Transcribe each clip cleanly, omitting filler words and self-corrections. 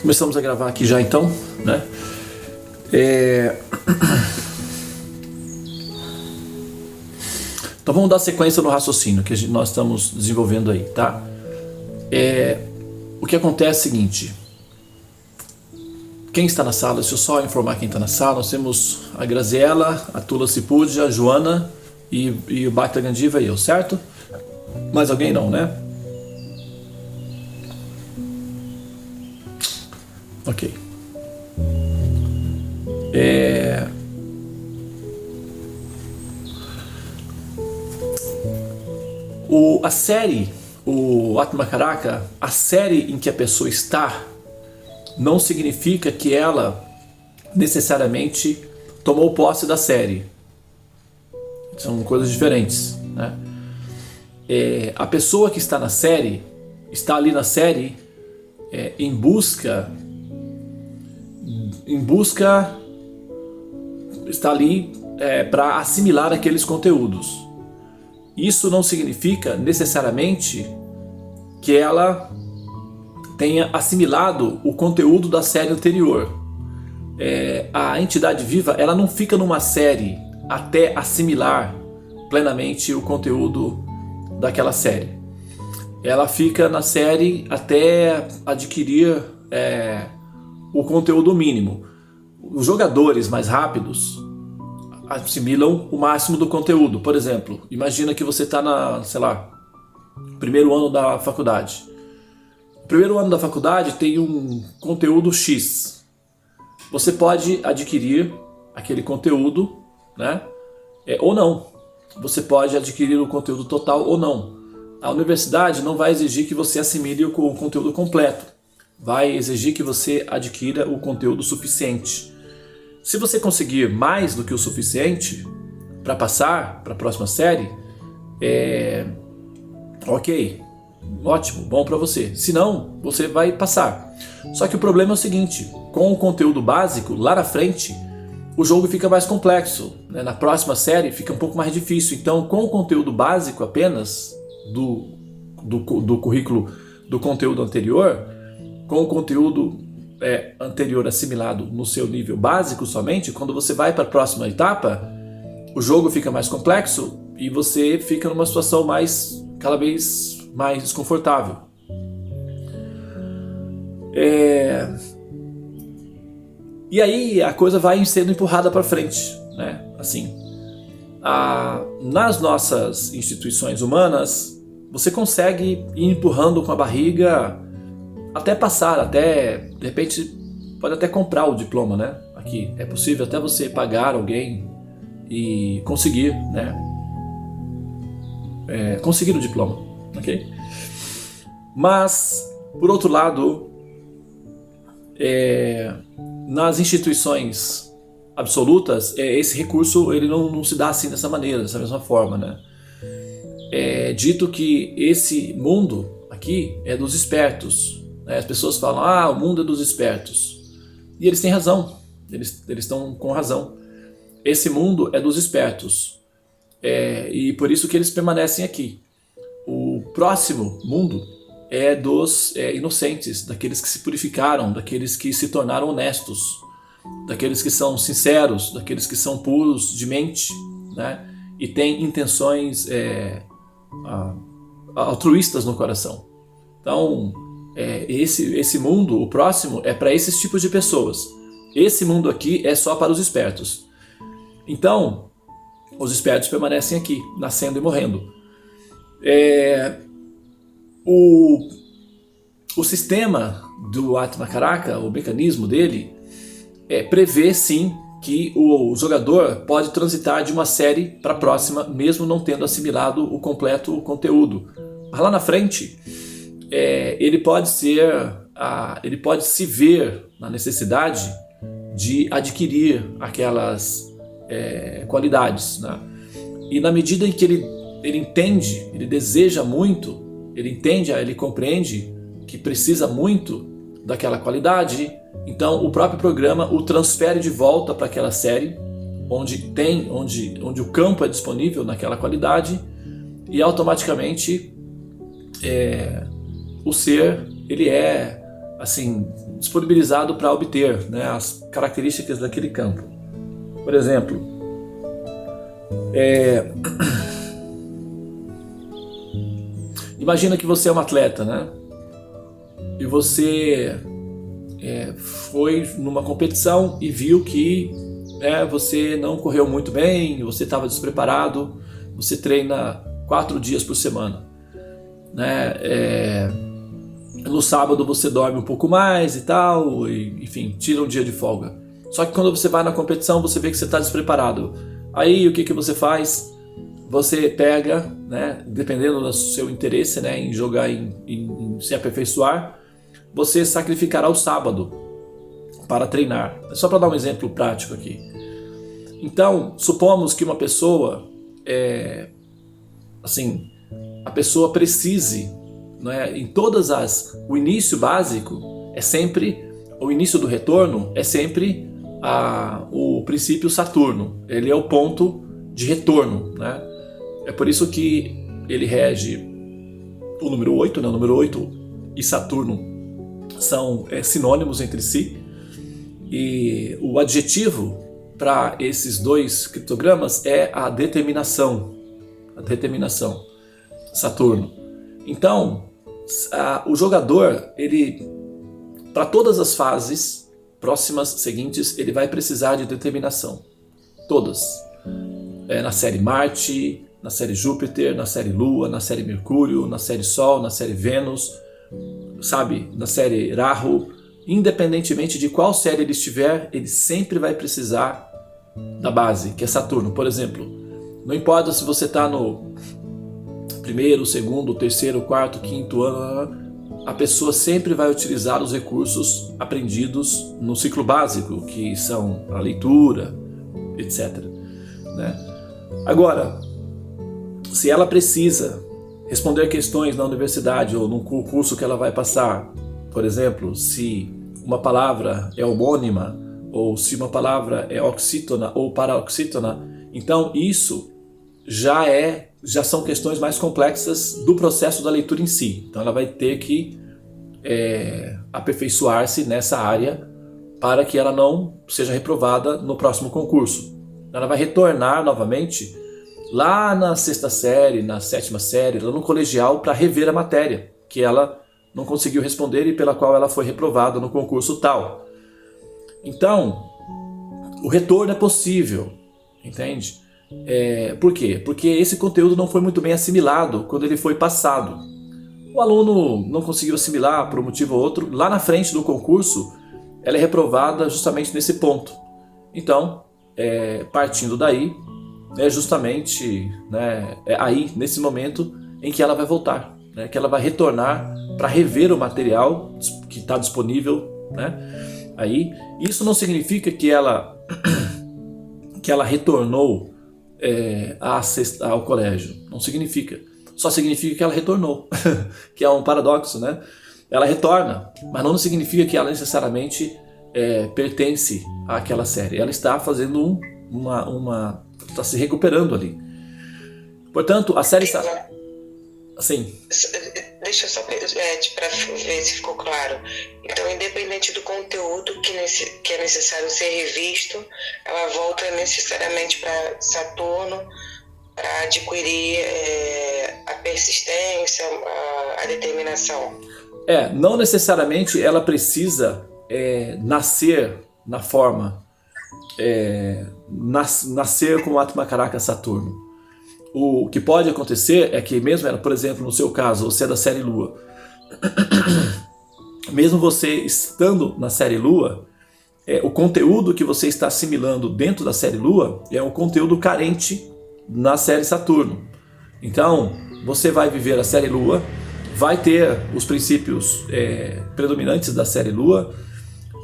Começamos a gravar aqui já então, né? Então vamos dar sequência no raciocínio que nós estamos desenvolvendo aí, tá? O que acontece é o seguinte: quem está na sala, deixa eu só informar quem está na sala. Nós temos a Graziela, a Tula Cipudia, a Joana e o Bacta Gandiva e eu, certo? Mais alguém não, né? Ok. A série, o Atmacaraka, a série em que a pessoa está, não significa que ela necessariamente tomou posse da série. São coisas diferentes, né? A pessoa que está na série, está ali na série em busca, está ali para assimilar aqueles conteúdos. Isso não significa necessariamente que ela tenha assimilado o conteúdo da série anterior. A entidade viva, ela não fica numa série até assimilar plenamente o conteúdo daquela série. Ela fica na série até adquirir o conteúdo mínimo. Os jogadores mais rápidos assimilam o máximo do conteúdo. Por exemplo, imagina que você está primeiro ano da faculdade. O primeiro ano da faculdade tem um conteúdo X. Você pode adquirir aquele conteúdo, né? Ou não. Você pode adquirir o conteúdo total ou não. A universidade não vai exigir que você assimile o conteúdo completo. Vai exigir que você adquira o conteúdo suficiente. Se você conseguir mais do que o suficiente para passar para a próxima série, ok, ótimo, bom para você. Se não, você vai passar. Só que o problema é o seguinte: com o conteúdo básico, lá na frente, o jogo fica mais complexo, né? Na próxima série fica um pouco mais difícil. Então, com o conteúdo básico apenas do currículo do conteúdo anterior, com o conteúdo anterior assimilado no seu nível básico somente, quando você vai para a próxima etapa, o jogo fica mais complexo e você fica numa situação cada vez mais desconfortável. E aí a coisa vai sendo empurrada para frente, né? Assim, nas nossas instituições humanas, você consegue ir empurrando com a barriga até passar, até de repente pode até comprar o diploma, né? Aqui é possível até você pagar alguém e conseguir, né? Conseguir o diploma, ok? Mas por outro lado, nas instituições absolutas, esse recurso ele não se dá assim dessa maneira, dessa mesma forma, né? É dito que esse mundo aqui é dos espertos. As pessoas falam, o mundo é dos espertos. E eles têm razão, eles estão com razão. Esse mundo é dos espertos. E por isso que eles permanecem aqui. O próximo mundo é dos inocentes, daqueles que se purificaram, daqueles que se tornaram honestos, daqueles que são sinceros, daqueles que são puros de mente, né? E têm intenções altruístas no coração. Então, esse mundo, o próximo, é para esses tipos de pessoas. Esse mundo aqui é só para os espertos. Então, os espertos permanecem aqui, nascendo e morrendo. O sistema do Atmacaraka, o mecanismo dele, prevê sim que o jogador pode transitar de uma série para a próxima, mesmo não tendo assimilado o completo conteúdo. Mas lá na frente, ele pode se ver na necessidade de adquirir aquelas qualidades, né? E na medida em que ele entende, ele deseja muito, ele compreende que precisa muito daquela qualidade, então o próprio programa o transfere de volta para aquela série onde o campo é disponível naquela qualidade, e automaticamente o ser ele é assim disponibilizado para obter, né, as características daquele campo. Por exemplo, imagina que você é um atleta, né? E você foi numa competição e viu que você não correu muito bem, você estava despreparado, você treina 4 dias por semana, né? No sábado você dorme um pouco mais e tal, enfim, tira um dia de folga. Só que quando você vai na competição, você vê que você está despreparado. Aí o que você faz? Você pega, né, dependendo do seu interesse, né, em jogar, em se aperfeiçoar, você sacrificará o sábado para treinar. É só para dar um exemplo prático aqui. Então, supomos que uma pessoa, a pessoa precise, né, em todas o início básico é sempre, o início do retorno é sempre o princípio Saturno. Ele é o ponto de retorno, né? É por isso que ele rege o número 8, né? O número 8 e Saturno são sinônimos entre si. E o adjetivo para esses dois criptogramas é a determinação. A determinação. Saturno. Então, o jogador, ele, para todas as fases próximas, seguintes, ele vai precisar de determinação. Todas. Na série Marte, na série Júpiter, na série Lua, na série Mercúrio, na série Sol, na série Vênus, sabe? Na série Rahu. Independentemente de qual série ele estiver, ele sempre vai precisar da base, que é Saturno. Por exemplo, não importa se você está no primeiro, segundo, terceiro, quarto, quinto ano, a pessoa sempre vai utilizar os recursos aprendidos no ciclo básico, que são a leitura, etc. Né? Agora, se ela precisa responder questões na universidade ou no curso que ela vai passar, por exemplo, se uma palavra é homônima ou se uma palavra é oxítona ou paraoxítona, então isso já são questões mais complexas do processo da leitura em si. Então ela vai ter que aperfeiçoar-se nessa área para que ela não seja reprovada no próximo concurso. Ela vai retornar novamente lá na 6ª série, na 7ª série, lá no colegial, para rever a matéria que ela não conseguiu responder e pela qual ela foi reprovada no concurso tal. Então, o retorno é possível, entende? Por quê? Porque esse conteúdo não foi muito bem assimilado quando ele foi passado. O aluno não conseguiu assimilar por um motivo ou outro. Lá na frente do concurso, ela é reprovada justamente nesse ponto. Então, partindo daí, é justamente, né, aí, nesse momento, em que ela vai voltar, né, que ela vai retornar para rever o material que está disponível, né? Aí, isso não significa que ela retornou ao colégio. Não significa. Só significa que ela retornou, que é um paradoxo, né? Ela retorna, mas não significa que ela necessariamente pertence àquela série. Ela está fazendo está se recuperando ali. Portanto, a série está... Assim. Deixa eu só para ver se ficou claro. Então, independente do conteúdo que é necessário ser revisto, ela volta necessariamente para Saturno para adquirir a persistência, a determinação. Não necessariamente ela precisa nascer na forma, nascer com o Atmakaraka Saturno. O que pode acontecer é que mesmo, por exemplo, no seu caso, você é da série Lua, mesmo você estando na série Lua, o conteúdo que você está assimilando dentro da série Lua é um conteúdo carente na série Saturno. Então, você vai viver a série Lua, vai ter os princípios predominantes da série Lua,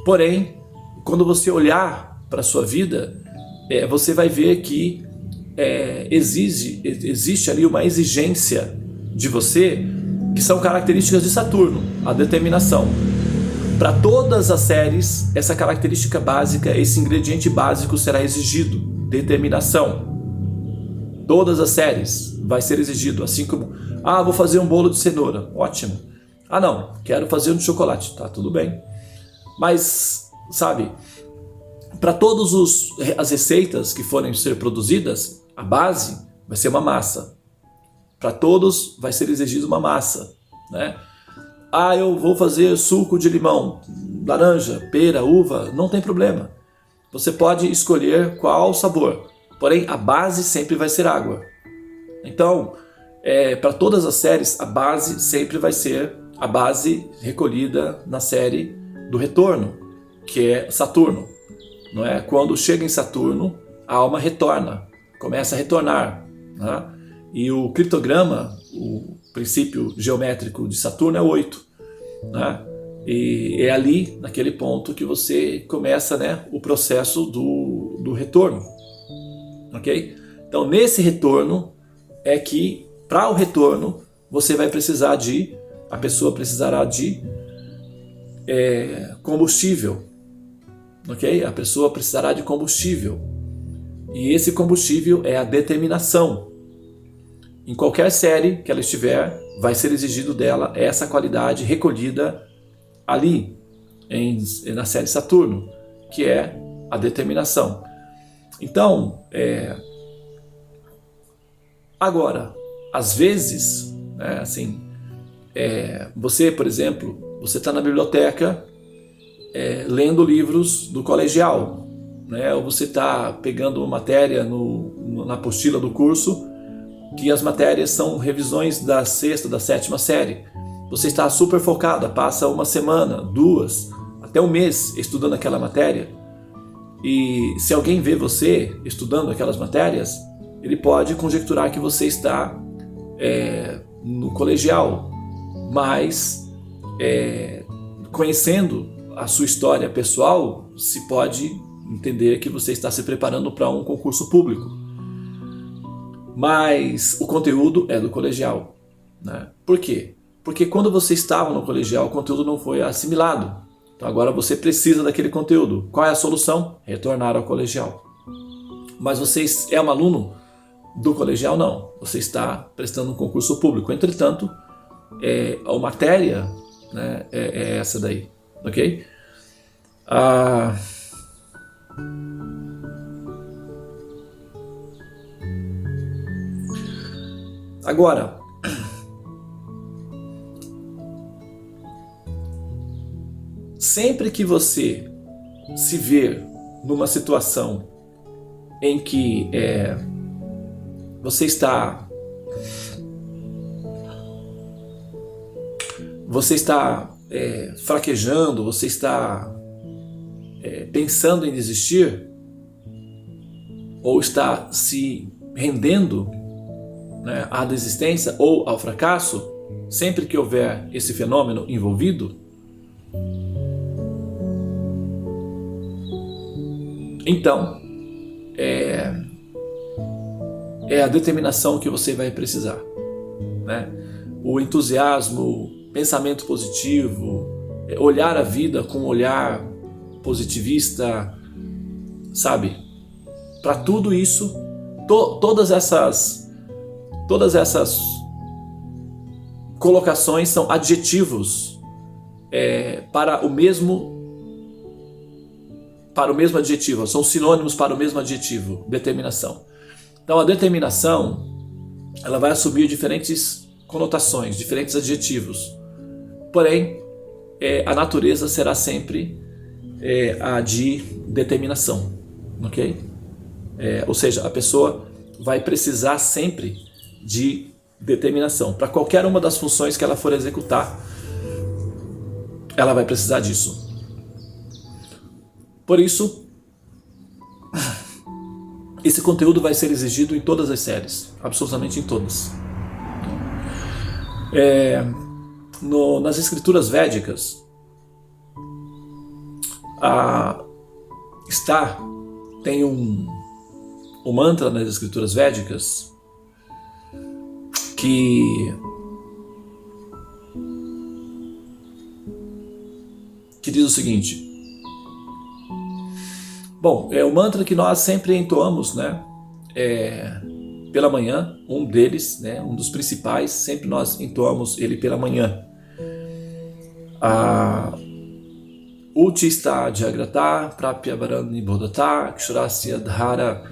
porém, quando você olhar para a sua vida, você vai ver que existe ali uma exigência de você que são características de Saturno, a determinação. Para todas as séries, essa característica básica, esse ingrediente básico será exigido, determinação. Todas as séries vai ser exigido, assim como, vou fazer um bolo de cenoura, ótimo. Não, quero fazer um de chocolate, tá, tudo bem. Mas, sabe, para todas as receitas que forem ser produzidas, a base vai ser uma massa. Para todos vai ser exigido uma massa, né? Eu vou fazer suco de limão, laranja, pera, uva, não tem problema. Você pode escolher qual sabor, porém a base sempre vai ser água. Então, para todas as séries, a base sempre vai ser a base recolhida na série do retorno, que é Saturno. Não é? Quando chega em Saturno, a alma retorna, começa a retornar, né? E o criptograma, o princípio geométrico de Saturno é 8, né? E é ali, naquele ponto, que você começa, né, o processo do retorno, ok? Então, nesse retorno é que, para o retorno, a pessoa precisará de combustível, ok? A pessoa precisará de combustível, e esse combustível é a determinação. Em qualquer série que ela estiver, vai ser exigido dela essa qualidade recolhida ali, na série Saturno, que é a determinação. Então, agora, às vezes, você, por exemplo, você está na biblioteca lendo livros do colegial, né? Ou você está pegando uma matéria na apostila do curso, que as matérias são revisões da 6ª, da 7ª série. Você está super focado, passa uma semana, 2, até um mês estudando aquela matéria. E se alguém vê você estudando aquelas matérias, ele pode conjecturar que você está no colegial, mas conhecendo a sua história pessoal, se pode entender que você está se preparando para um concurso público. Mas o conteúdo é do colegial, né? Por quê? Porque quando você estava no colegial, o conteúdo não foi assimilado. Então agora você precisa daquele conteúdo. Qual é a solução? Retornar ao colegial. Mas você é um aluno do colegial? Não. Você está prestando um concurso público. Entretanto, a matéria, né, é essa daí. Ok? Agora, sempre que você se ver numa situação em que você está fraquejando, você está pensando em desistir, ou está se rendendo, né, à desistência ou ao fracasso, sempre que houver esse fenômeno envolvido, então é a determinação que você vai precisar, né? O entusiasmo, pensamento positivo, olhar a vida com um olhar positivista, sabe? Para tudo isso, todas essas colocações são adjetivos para o mesmo adjetivo, são sinônimos para o mesmo adjetivo, determinação. Então a determinação, ela vai assumir diferentes conotações, diferentes adjetivos, porém a natureza será sempre a de determinação, ok? Ou seja, a pessoa vai precisar sempre de determinação. Para qualquer uma das funções que ela for executar, ela vai precisar disso. Por isso, esse conteúdo vai ser exigido em todas as séries, absolutamente em todas. Nas escrituras védicas, tem um mantra nas escrituras védicas que diz o seguinte. Bom, é o mantra que nós sempre entoamos, né? pela manhã, um deles, né, um dos principais, sempre nós entoamos ele pela manhã. Uchista Jagrata Prapyavarani Bodhata Kshurasya Dhara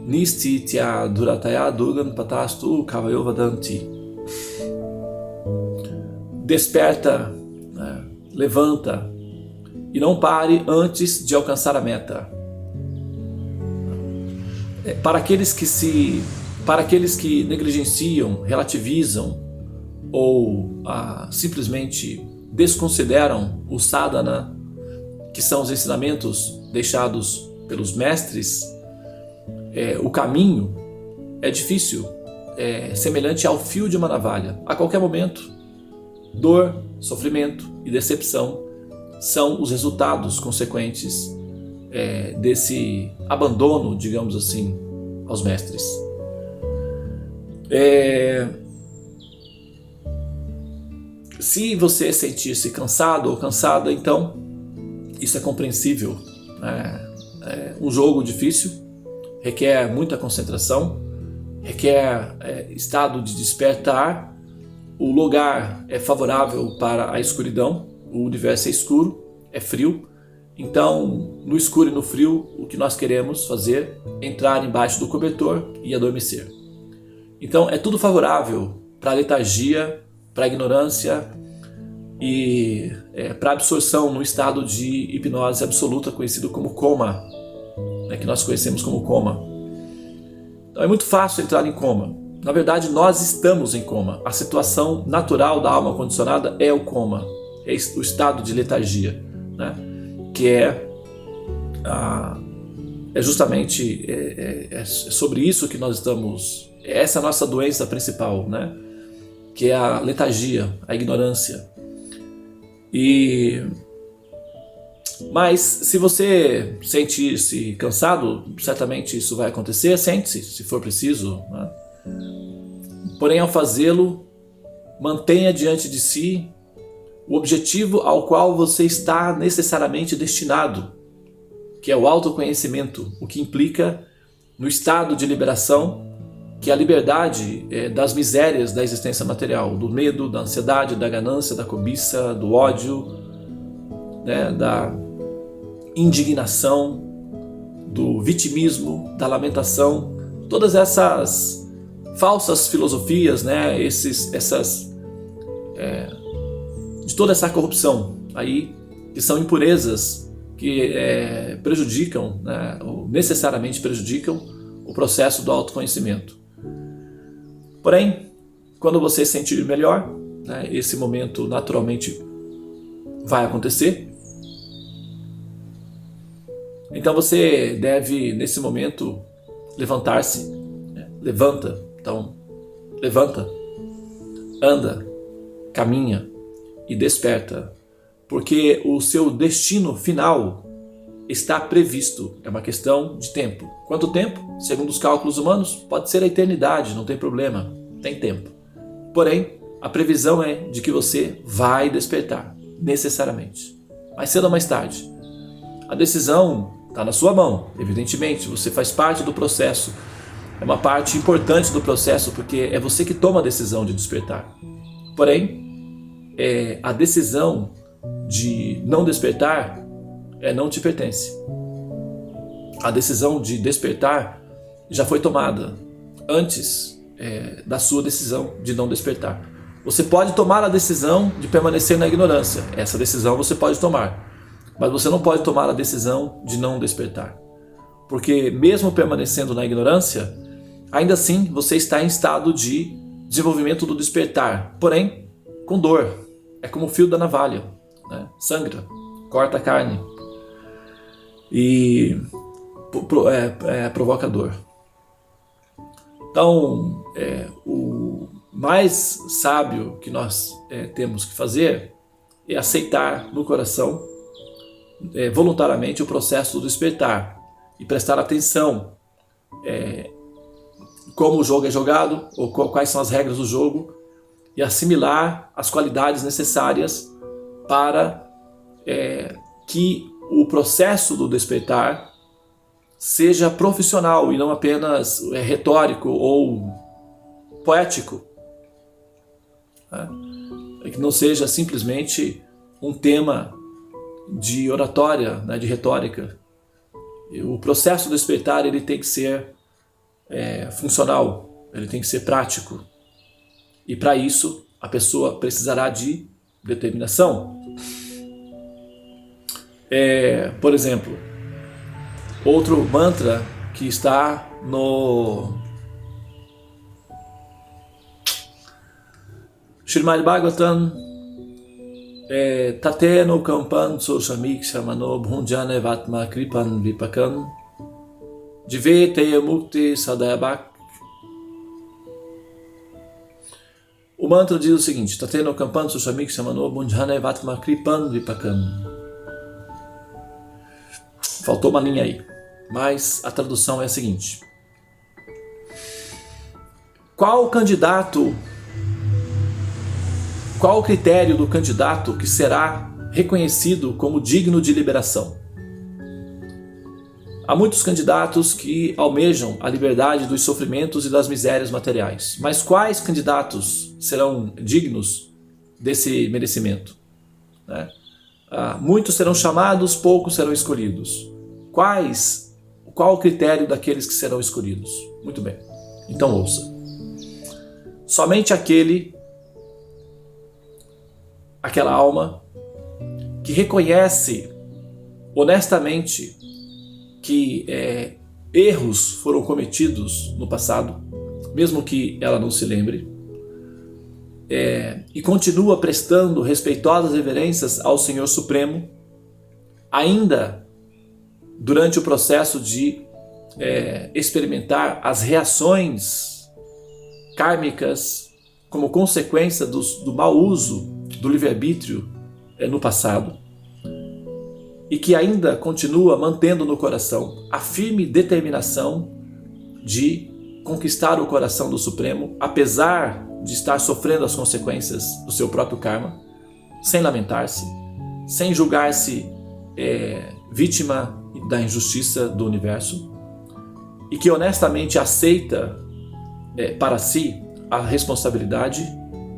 Nistitya Durataya Dugan Patastu Kavayovadanti. Desperta, né, levanta e não pare antes de alcançar a meta. Para aqueles que negligenciam, relativizam ou simplesmente desconsideram o sadhana, que são os ensinamentos deixados pelos mestres, o caminho é difícil, é semelhante ao fio de uma navalha. A qualquer momento, dor, sofrimento e decepção são os resultados consequentes desse abandono, digamos assim, aos mestres. Se você sentir-se cansado ou cansada, então isso é compreensível. É um jogo difícil, requer muita concentração, requer estado de despertar. O lugar é favorável para a escuridão, o universo é escuro, é frio. Então, no escuro e no frio, o que nós queremos fazer é entrar embaixo do cobertor e adormecer. Então, é tudo favorável para a letargia, para a ignorância e para a absorção no estado de hipnose absoluta, conhecido como coma, que nós conhecemos como coma. Então, é muito fácil entrar em coma. Na verdade, nós estamos em coma. A situação natural da alma condicionada é o coma, é o estado de letargia, né? Que é justamente sobre isso que nós estamos. Essa é a nossa doença principal, né? Que é a letargia, a ignorância. Mas se você sentir-se cansado, certamente isso vai acontecer. Sente-se, se for preciso, né? Porém, ao fazê-lo, mantenha diante de si o objetivo ao qual você está necessariamente destinado, que é o autoconhecimento, o que implica no estado de liberação, que é a liberdade das misérias da existência material, do medo, da ansiedade, da ganância, da cobiça, do ódio, né, da indignação, do vitimismo, da lamentação, todas essas falsas filosofias, né, de toda essa corrupção aí, que são impurezas que prejudicam, né, ou necessariamente prejudicam o processo do autoconhecimento. Porém, quando você se sentir melhor, né, esse momento naturalmente vai acontecer. Então você deve, nesse momento, levantar-se, né? Levanta, então, levanta, anda, caminha e desperta, porque o seu destino final está previsto, é uma questão de tempo. Quanto tempo? Segundo os cálculos humanos, pode ser a eternidade, não tem problema, tem tempo. Porém, a previsão é de que você vai despertar, necessariamente, mais cedo ou mais tarde. A decisão está na sua mão, evidentemente, você faz parte do processo, é uma parte importante do processo, porque é você que toma a decisão de despertar. Porém, a decisão de não despertar não te pertence. A decisão de despertar já foi tomada antes da sua decisão de não despertar. Você pode tomar a decisão de permanecer na ignorância. Essa decisão você pode tomar. Mas você não pode tomar a decisão de não despertar. Porque mesmo permanecendo na ignorância, ainda assim você está em estado de desenvolvimento do despertar. Porém, com dor. É como o fio da navalha, né? Sangra, corta a carne e provoca dor. Então, o mais sábio que nós temos que fazer é aceitar no coração voluntariamente o processo do despertar e prestar atenção como o jogo é jogado ou quais são as regras do jogo e assimilar as qualidades necessárias para que o processo do despertar seja profissional e não apenas retórico ou poético. Que não seja simplesmente um tema de oratória, né, de retórica. O processo do despertar ele tem que ser funcional, ele tem que ser prático. E para isso a pessoa precisará de determinação. Por exemplo, outro mantra que está no Srimad Bhagavatam, Tateno Kampan Soshamik Mano Bhunjane Vatma Kripan Vipakam Jivete Mukti Sadayabak. O mantra diz o seguinte: Tateno Kampan Soshamik Mano Bhunjane Vatma Kripan Vipakam. Faltou uma linha aí, mas a tradução é a seguinte: qual o critério do candidato que será reconhecido como digno de liberação? Há muitos candidatos que almejam a liberdade dos sofrimentos e das misérias materiais. Mas quais candidatos serão dignos desse merecimento? Muitos serão chamados, poucos serão escolhidos. Qual o critério daqueles que serão escolhidos? Muito bem, então ouça. Somente aquela alma que reconhece honestamente que erros foram cometidos no passado, mesmo que ela não se lembre, e continua prestando respeitosas reverências ao Senhor Supremo, ainda durante o processo de experimentar as reações kármicas como consequência do mau uso do livre-arbítrio no passado, e que ainda continua mantendo no coração a firme determinação de conquistar o coração do Supremo, apesar de estar sofrendo as consequências do seu próprio karma, sem lamentar-se, sem julgar-se vítima da injustiça do universo, e que honestamente aceita para si a responsabilidade,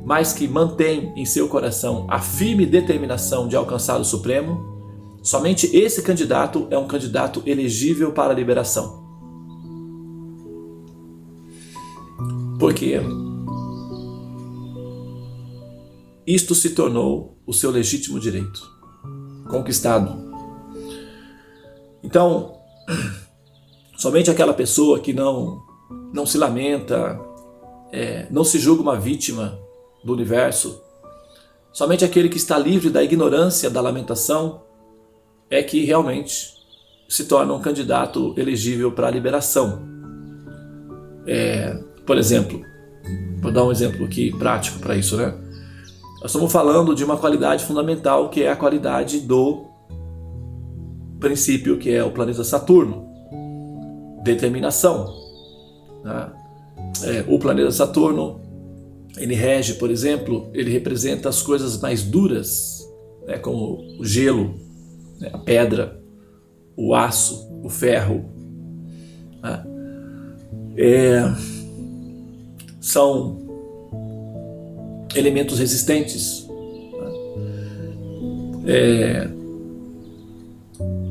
mas que mantém em seu coração a firme determinação de alcançar o Supremo. Somente esse candidato é um candidato elegível para a liberação. Porque isto se tornou o seu legítimo direito, conquistado. Então, somente aquela pessoa que não se lamenta, não se julga uma vítima do universo, somente aquele que está livre da ignorância, da lamentação, é que realmente se torna um candidato elegível para a liberação. Por exemplo, vou dar um exemplo aqui prático para isso, né? Nós estamos falando de uma qualidade fundamental, que é a qualidade do princípio, que é o planeta Saturno. Determinação. Né? O planeta Saturno, ele rege, por exemplo, ele representa as coisas mais duras, né? Como o gelo, a pedra, o aço, o ferro. Né? São elementos resistentes. Né?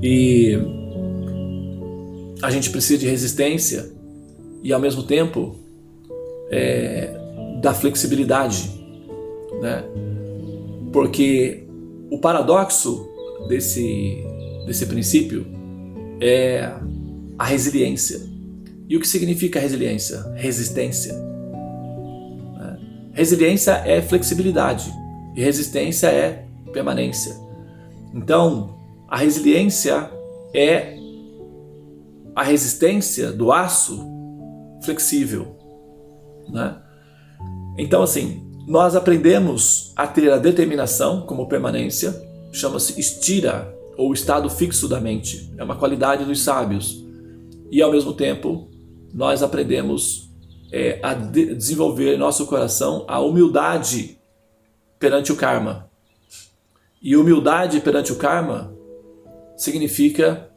E a gente precisa de resistência e, ao mesmo tempo, da flexibilidade. Né? Porque o paradoxo desse princípio é a resiliência. E o que significa resiliência? Resistência. Resiliência é flexibilidade e resistência é permanência. Então, a resiliência é a resistência do aço flexível. Né? Então, assim, nós aprendemos a ter a determinação como permanência, chama-se stira, ou estado fixo da mente. É uma qualidade dos sábios. E, ao mesmo tempo, nós aprendemos a desenvolver em nosso coração a humildade perante o karma. E humildade perante o karma significa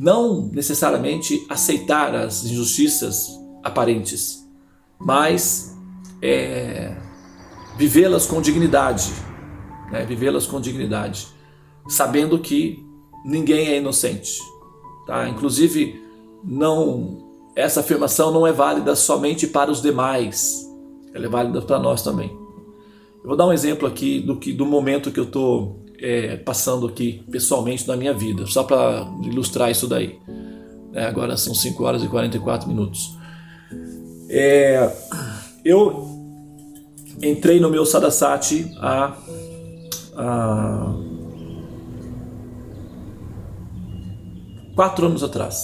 não necessariamente aceitar as injustiças aparentes, mas vivê-las com dignidade, né? Vivê-las com dignidade, sabendo que ninguém é inocente, tá? Inclusive, essa afirmação não é válida somente para os demais, ela é válida para nós também. Eu vou dar um exemplo aqui do momento que eu estou passando aqui pessoalmente na minha vida, só para ilustrar isso daí. Agora são 5 horas e 44 minutos. Eu entrei no meu Sadasati há 4 anos atrás,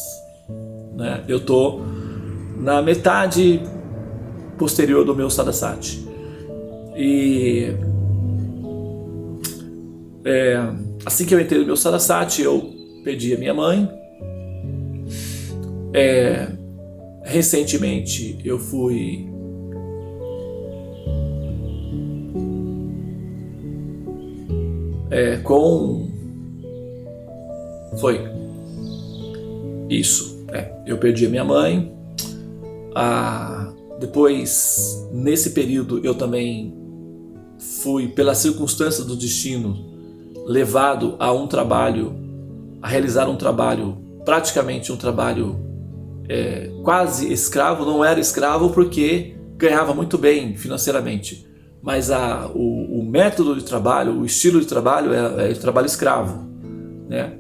né? Eu estou na metade posterior do meu Sadasati. E assim que eu entrei no meu Sadasati, eu perdi a minha mãe. Recentemente eu fui Foi isso. Eu perdi a minha mãe. Depois, nesse período, eu também fui, pelas circunstâncias do destino, levado a realizar um trabalho, praticamente um trabalho quase escravo. Não era escravo porque ganhava muito bem financeiramente, mas o método de trabalho, o estilo de trabalho é trabalho escravo, né?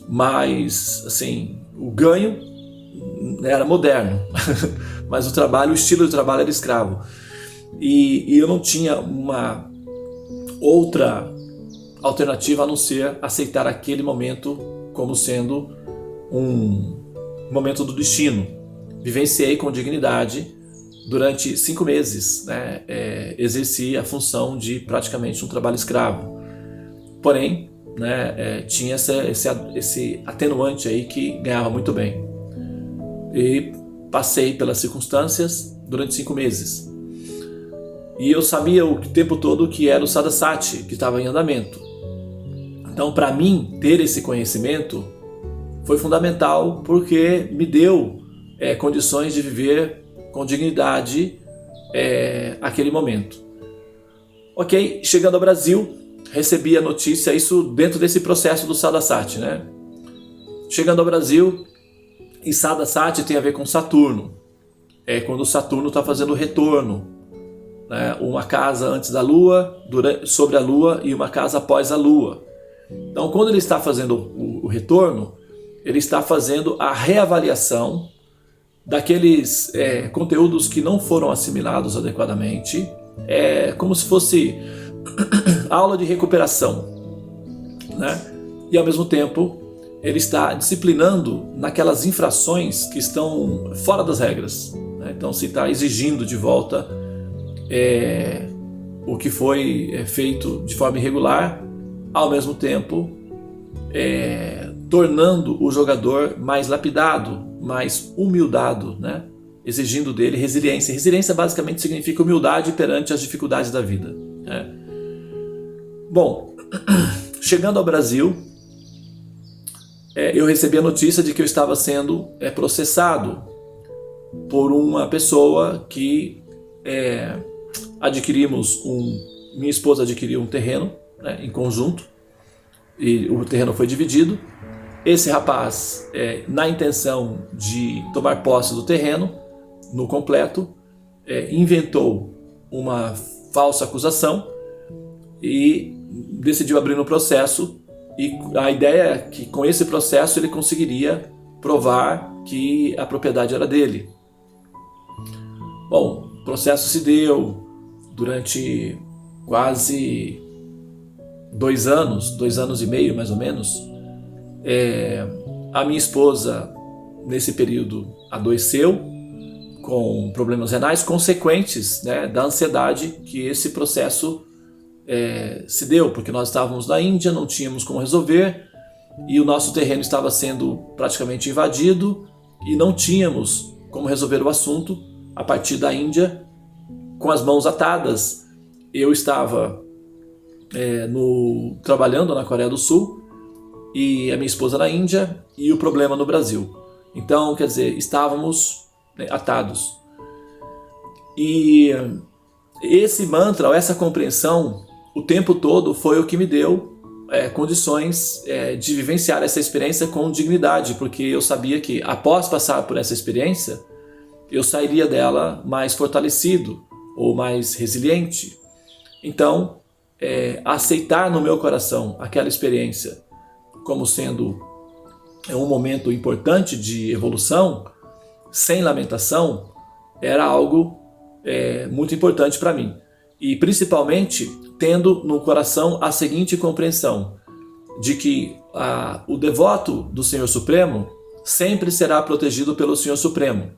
Mas, assim, o ganho era moderno, mas o estilo de trabalho era escravo. E eu não tinha uma outra alternativa a não ser aceitar aquele momento como sendo um momento do destino. Vivenciei com dignidade durante 5 meses, né? Exerci a função de praticamente um trabalho escravo. Porém, né, tinha esse atenuante aí que ganhava muito bem. E passei pelas circunstâncias durante 5 meses. E eu sabia o tempo todo que era o Sadasati que estava em andamento. Então, para mim, ter esse conhecimento foi fundamental, porque me deu condições de viver com dignidade aquele momento. Ok, chegando ao Brasil, recebi a notícia, isso dentro desse processo do Sadasati, né? Chegando ao Brasil, e Sadasati tem a ver com Saturno. Quando o Saturno está fazendo o retorno, né? Uma casa antes da Lua, sobre a Lua, e uma casa após a Lua. Então, quando ele está fazendo o retorno, ele está fazendo a reavaliação daqueles conteúdos que não foram assimilados adequadamente, como se fosse aula de recuperação, né? E ao mesmo tempo ele está disciplinando naquelas infrações que estão fora das regras, né? Então, se está exigindo de volta o que foi feito de forma irregular, ao mesmo tempo tornando o jogador mais lapidado, mais humildado, né? Exigindo dele resiliência. Resiliência basicamente significa humildade perante as dificuldades da vida, né? Bom, chegando ao Brasil, eu recebi a notícia de que eu estava sendo processado por uma pessoa que minha esposa adquiriu um terreno, né, em conjunto, e o terreno foi dividido. Esse rapaz, na intenção de tomar posse do terreno no completo, inventou uma falsa acusação e decidiu abrir um processo, e a ideia é que com esse processo ele conseguiria provar que a propriedade era dele. Bom, o processo se deu durante quase 2 anos, 2 anos e meio mais ou menos. A minha esposa, nesse período, adoeceu com problemas renais consequentes, né, da ansiedade que esse processo se deu, porque nós estávamos na Índia, não tínhamos como resolver, e o nosso terreno estava sendo praticamente invadido e não tínhamos como resolver o assunto a partir da Índia com as mãos atadas. Eu estava trabalhando na Coreia do Sul e a minha esposa na Índia e o problema no Brasil. Então, quer dizer, estávamos, né, atados. E esse mantra, essa compreensão, o tempo todo foi o que me deu condições de vivenciar essa experiência com dignidade, porque eu sabia que após passar por essa experiência, eu sairia dela mais fortalecido ou mais resiliente. Então, aceitar no meu coração aquela experiência como sendo um momento importante de evolução, sem lamentação, era algo muito importante para mim. E principalmente tendo no coração a seguinte compreensão, de que o devoto do Senhor Supremo sempre será protegido pelo Senhor Supremo.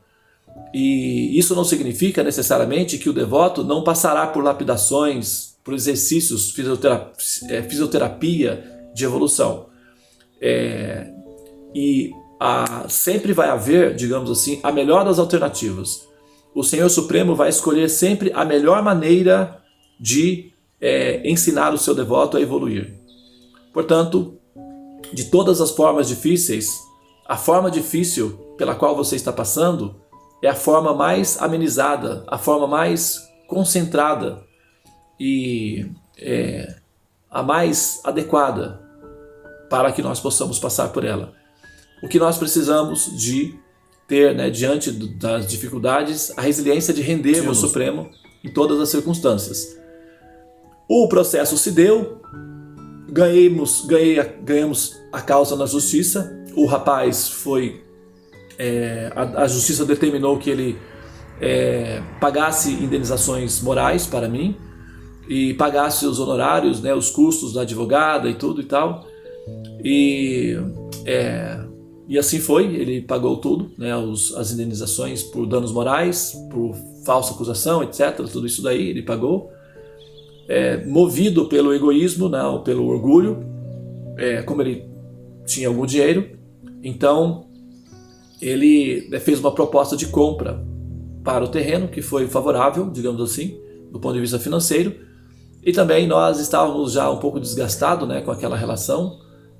E isso não significa necessariamente que o devoto não passará por lapidações, por exercícios, fisioterapia de evolução. Sempre vai haver, digamos assim, a melhor das alternativas. O Senhor Supremo vai escolher sempre a melhor maneira de ensinar o seu devoto a evoluir. Portanto, de todas as formas difíceis, a forma difícil pela qual você está passando é a forma mais amenizada, a forma mais concentrada e a mais adequada para que nós possamos passar por ela. O que nós precisamos de ter, né, diante das dificuldades, a resiliência de render ao Supremo em todas as circunstâncias. O processo se deu, ganhamos a causa na justiça. O rapaz foi... a justiça determinou que ele pagasse indenizações morais para mim e pagasse os honorários, né, os custos da advogada e tudo e tal. E assim foi, ele pagou tudo, né, as indenizações por danos morais, por falsa acusação, etc. Tudo isso daí ele pagou. Movido pelo egoísmo, né, ou pelo orgulho, como ele tinha algum dinheiro, então ele fez uma proposta de compra para o terreno que foi favorável, digamos assim, do ponto de vista financeiro, e também nós estávamos já um pouco desgastados, né, com aquela relação,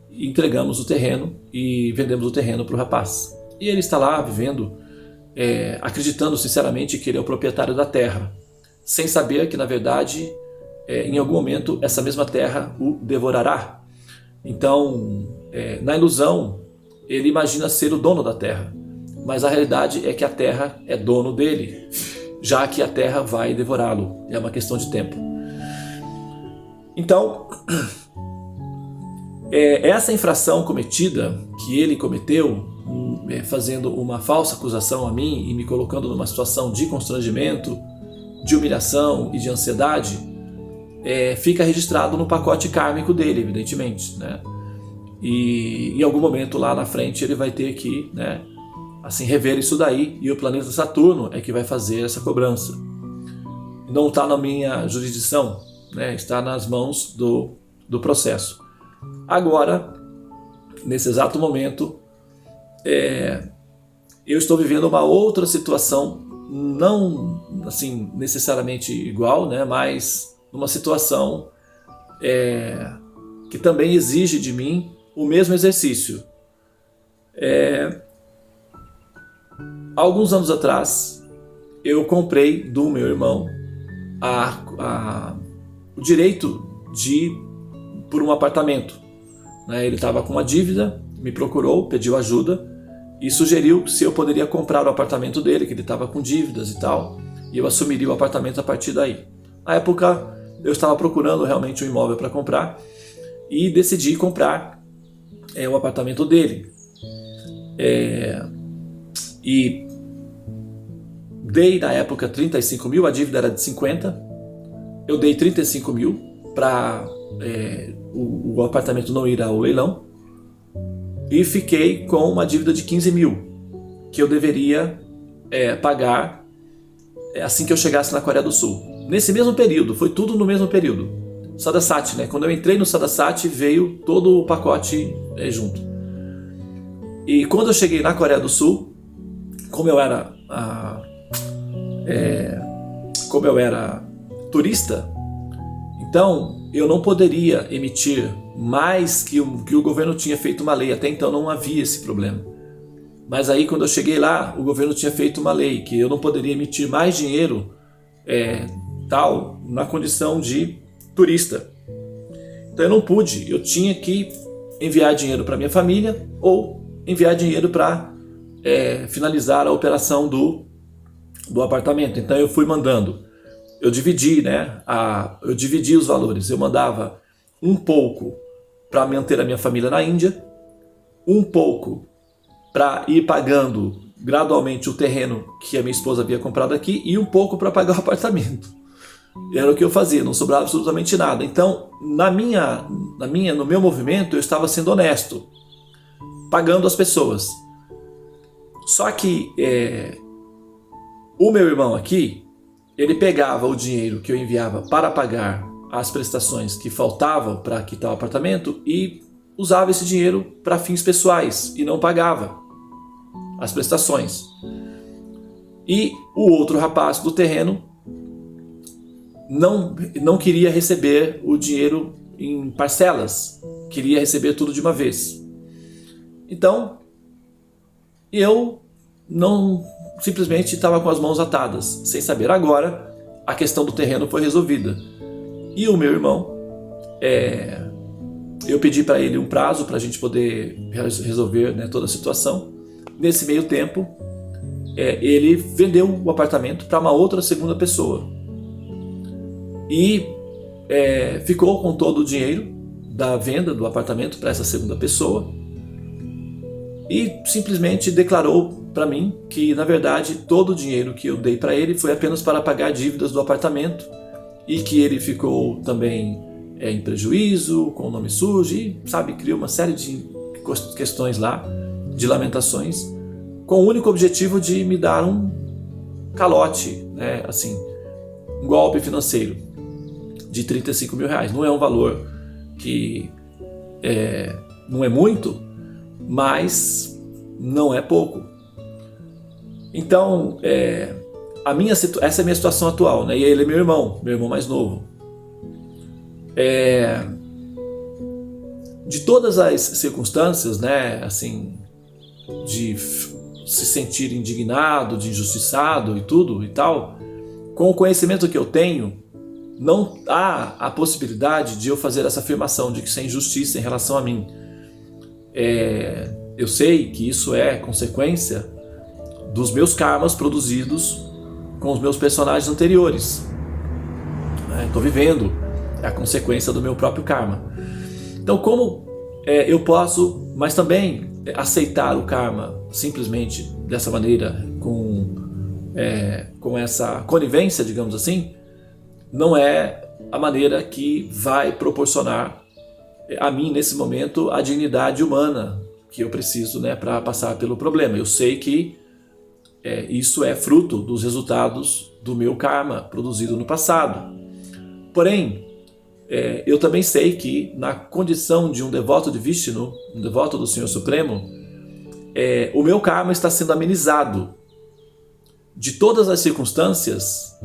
e entregamos o terreno e vendemos o terreno para o rapaz. E ele está lá vivendo, acreditando sinceramente que ele é o proprietário da terra, sem saber que na verdade em algum momento essa mesma terra o devorará. Então, na ilusão, ele imagina ser o dono da terra, mas a realidade é que a terra é dono dele, já que a terra vai devorá-lo. É uma questão de tempo. Então, essa infração cometida, que ele cometeu, fazendo uma falsa acusação a mim e me colocando numa situação de constrangimento, de humilhação e de ansiedade, fica registrado no pacote kármico dele, evidentemente, né? E em algum momento lá na frente ele vai ter que, né, assim, rever isso daí, e o planeta Saturno é que vai fazer essa cobrança. Não está na minha jurisdição, né? Está nas mãos do processo. Agora, nesse exato momento, eu estou vivendo uma outra situação, não assim necessariamente igual, né, mas numa situação que também exige de mim o mesmo exercício. Alguns anos atrás, eu comprei do meu irmão o direito por um apartamento, né? Ele estava com uma dívida, me procurou, pediu ajuda e sugeriu se eu poderia comprar o apartamento dele, que ele estava com dívidas e tal, e eu assumiria o apartamento a partir daí. Na época, eu estava procurando realmente um imóvel para comprar e decidi comprar o apartamento dele. E dei na época 35 mil, a dívida era de 50, eu dei 35 mil para o apartamento não ir ao leilão e fiquei com uma dívida de 15 mil que eu deveria pagar assim que eu chegasse na Coreia do Sul. Nesse mesmo período, foi tudo no mesmo período. Sadasat, né? Quando eu entrei no Sadasat, veio todo o pacote junto. E quando eu cheguei na Coreia do Sul, como eu era turista, então eu não poderia emitir mais que o governo tinha feito uma lei. Até então não havia esse problema. Mas aí quando eu cheguei lá, o governo tinha feito uma lei que eu não poderia emitir mais dinheiro tal na condição de turista. Então eu não pude, eu tinha que enviar dinheiro para minha família ou enviar dinheiro para finalizar a operação do apartamento. Então eu fui mandando, eu dividi, eu dividi os valores, eu mandava um pouco para manter a minha família na Índia, um pouco para ir pagando gradualmente o terreno que a minha esposa havia comprado aqui e um pouco para pagar o apartamento. Era o que eu fazia, não sobrava absolutamente nada. Então, no meu movimento, eu estava sendo honesto, pagando as pessoas. Só que o meu irmão aqui, ele pegava o dinheiro que eu enviava para pagar as prestações que faltavam para quitar o apartamento e usava esse dinheiro para fins pessoais e não pagava as prestações. E o outro rapaz do terreno não queria receber o dinheiro em parcelas, queria receber tudo de uma vez. Então, eu não simplesmente estava com as mãos atadas, sem saber. Agora, a questão do terreno foi resolvida. E o meu irmão, eu pedi para ele um prazo para a gente poder resolver toda a situação. Nesse meio tempo, ele vendeu o apartamento para uma outra segunda pessoa. E ficou com todo o dinheiro da venda do apartamento para essa segunda pessoa e simplesmente declarou para mim que, na verdade, todo o dinheiro que eu dei para ele foi apenas para pagar dívidas do apartamento e que ele ficou também em prejuízo, com o nome sujo e, criou uma série de questões lá, de lamentações, com o único objetivo de me dar um calote, um golpe financeiro de R$35 mil. Não é um valor que não é muito, mas não é pouco. Então, essa é a minha situação atual, e ele é meu irmão mais novo. De todas as circunstâncias, de se sentir indignado, de injustiçado e tudo e tal, com o conhecimento que eu tenho, não há a possibilidade de eu fazer essa afirmação de que isso é injustiça em relação a mim. Eu sei que isso é consequência dos meus karmas produzidos com os meus personagens anteriores. Estou vivendo a consequência do meu próprio karma. Então, como eu posso, mas também aceitar o karma simplesmente dessa maneira, com essa conivência, digamos assim, não é a maneira que vai proporcionar a mim, nesse momento, a dignidade humana que eu preciso para passar pelo problema. Eu sei que isso é fruto dos resultados do meu karma produzido no passado. Porém, eu também sei que na condição de um devoto de Vishnu, um devoto do Senhor Supremo, o meu karma está sendo amenizado. De todas as circunstâncias,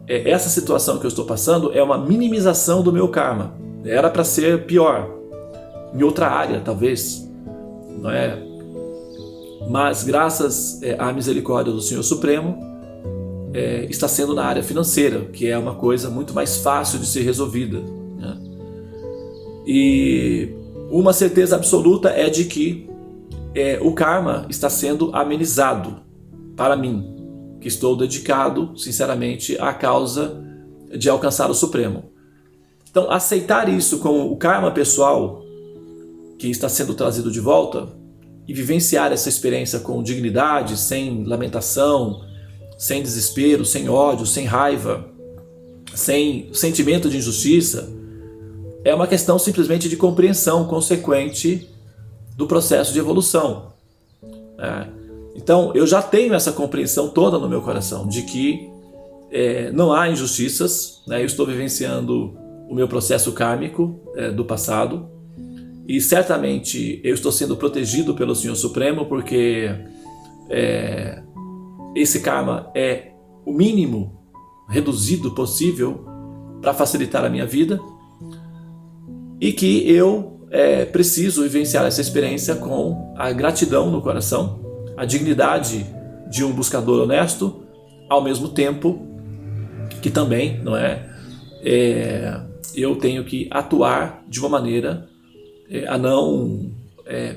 essa situação que eu estou passando é uma minimização do meu karma. Era para ser pior, em outra área talvez, não é? Mas graças à misericórdia do Senhor Supremo, está sendo na área financeira, que é uma coisa muito mais fácil de ser resolvida, né? E uma certeza absoluta é de que o karma está sendo amenizado para mim, que estou dedicado, sinceramente, à causa de alcançar o Supremo. Então, aceitar isso como o karma pessoal que está sendo trazido de volta e vivenciar essa experiência com dignidade, sem lamentação, sem desespero, sem ódio, sem raiva, sem sentimento de injustiça, é uma questão simplesmente de compreensão consequente do processo de evolução. Então, eu já tenho essa compreensão toda no meu coração, de que não há injustiças, eu estou vivenciando o meu processo kármico do passado, e certamente eu estou sendo protegido pelo Senhor Supremo, porque esse karma é o mínimo reduzido possível para facilitar a minha vida. e que eu preciso vivenciar essa experiência com a gratidão no coração, a dignidade de um buscador honesto, ao mesmo tempo que também, não é, eu tenho que atuar de uma maneira a não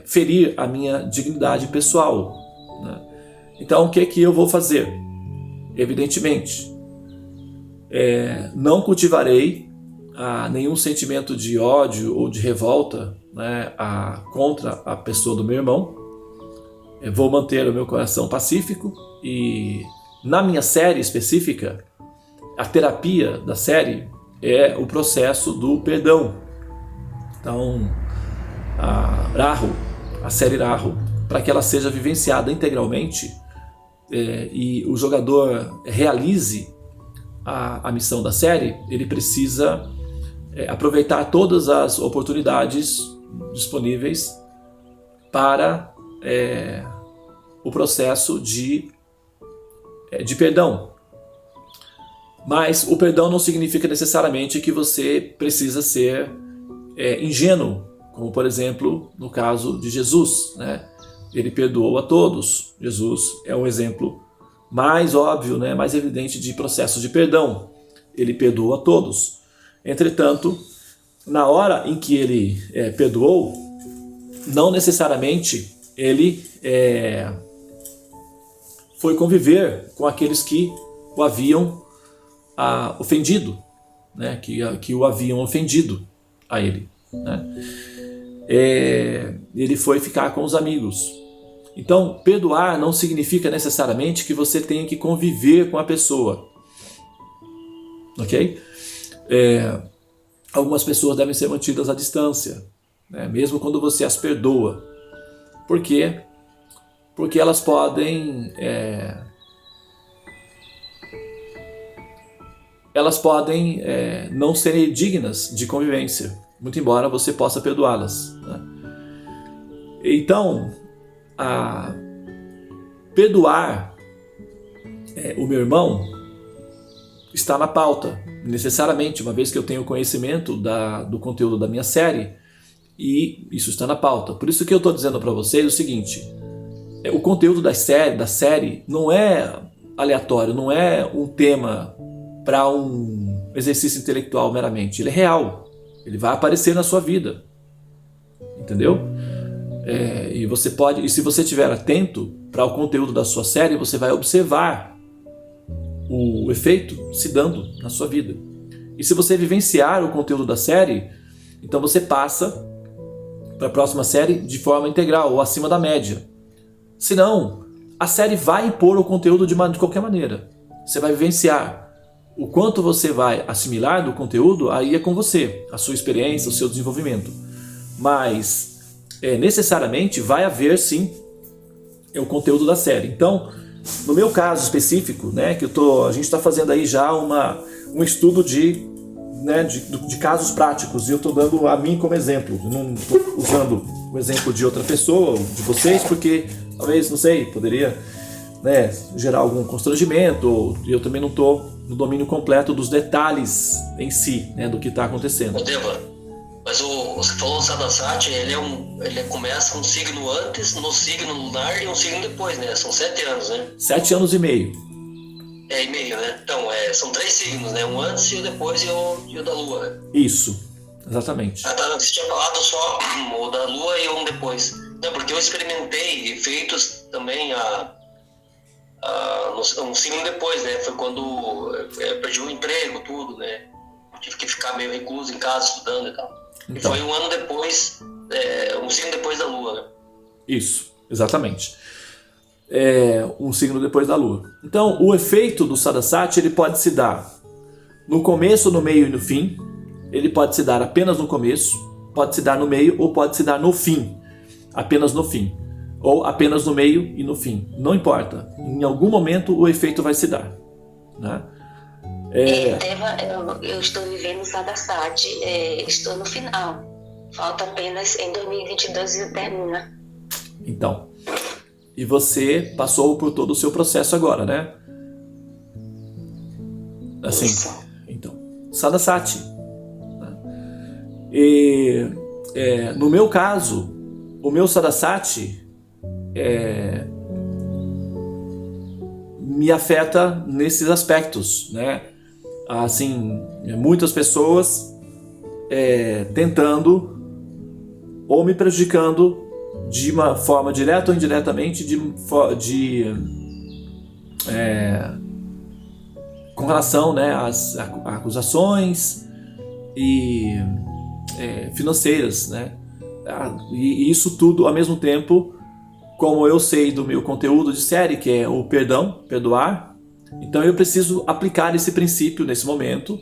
ferir a minha dignidade pessoal, né? Então, o que eu vou fazer? Evidentemente, não cultivarei nenhum sentimento de ódio ou de revolta, né, contra a pessoa do meu irmão. Eu vou manter o meu coração pacífico e, na minha série específica, a terapia da série é o processo do perdão. Então, a série Rahu, para que ela seja vivenciada integralmente e o jogador realize a missão da série, ele precisa aproveitar todas as oportunidades disponíveis para o processo de perdão. Mas o perdão não significa necessariamente que você precisa ser ingênuo, como por exemplo no caso de Jesus, né? Ele perdoou a todos. Jesus é um exemplo mais óbvio, né, mais evidente de processo de perdão. Ele perdoou a todos. Entretanto, na hora em que ele perdoou, não necessariamente ele foi conviver com aqueles que o haviam ofendido, né, que o haviam ofendido a ele, né? Ele foi ficar com os amigos. Então, perdoar não significa necessariamente que você tenha que conviver com a pessoa, ok? Algumas pessoas devem ser mantidas à distância, né, mesmo quando você as perdoa. Por quê? Porque elas podem não serem dignas de convivência, muito embora você possa perdoá-las, né? Então, perdoar o meu irmão está na pauta, necessariamente, uma vez que eu tenho conhecimento do conteúdo da minha série, e isso está na pauta. Por isso que eu estou dizendo para vocês o seguinte: o conteúdo da série não é aleatório, não é um tema para um exercício intelectual meramente. Ele é real, ele vai aparecer na sua vida, entendeu? E se você estiver atento para o conteúdo da sua série, você vai observar o efeito se dando na sua vida. E se você vivenciar o conteúdo da série, então você passa para a próxima série de forma integral ou acima da média. Senão, a série vai impor o conteúdo de qualquer maneira. Você vai vivenciar. O quanto você vai assimilar do conteúdo, aí é com você, a sua experiência, o seu desenvolvimento. Mas, necessariamente, vai haver, sim, o conteúdo da série. Então, no meu caso específico, né, que a gente está fazendo aí já um estudo de casos práticos, e eu estou dando a mim como exemplo. Eu não estou usando o exemplo de outra pessoa, de vocês, porque talvez, não sei, poderia, né, gerar algum constrangimento, e eu também não estou no domínio completo dos detalhes em si, né, do que está acontecendo. Deva, mas você falou o Sadasati, ele começa um signo antes, no signo lunar, e um signo depois, né? São 7 anos, né? 7 anos e meio. E meio, né? Então, são 3 signos, né? Um antes e o depois e o da Lua, né? Isso, exatamente. Você tinha falado só o da Lua e um depois. Não, porque eu experimentei efeitos também um signo depois, né? Foi quando eu perdi o emprego, tudo, né? Tive que ficar meio recluso em casa, estudando e tal. Então. E foi um ano depois, um signo depois da Lua, né? Isso, exatamente. Um signo depois da Lua. Então, o efeito do Sadasati, ele pode se dar no começo, no meio e no fim. Ele pode se dar apenas no começo, pode se dar no meio ou pode se dar no fim, apenas no fim, ou apenas no meio e no fim. Não importa. Em algum momento o efeito vai se dar, né? Eu estou vivendo o Sadasati, estou no final. Falta apenas em 2022 e termina. Então, e você passou por todo o seu processo agora, né? Assim, Isso. então, Sadasati, né? E no meu caso, o meu Saraswati me afeta nesses aspectos, né? Assim, muitas pessoas tentando ou me prejudicando de uma forma direta ou indiretamente com relação, né, às acusações e financeiras, né? E isso tudo ao mesmo tempo, como eu sei do meu conteúdo de série, que é o perdão, perdoar, então eu preciso aplicar esse princípio nesse momento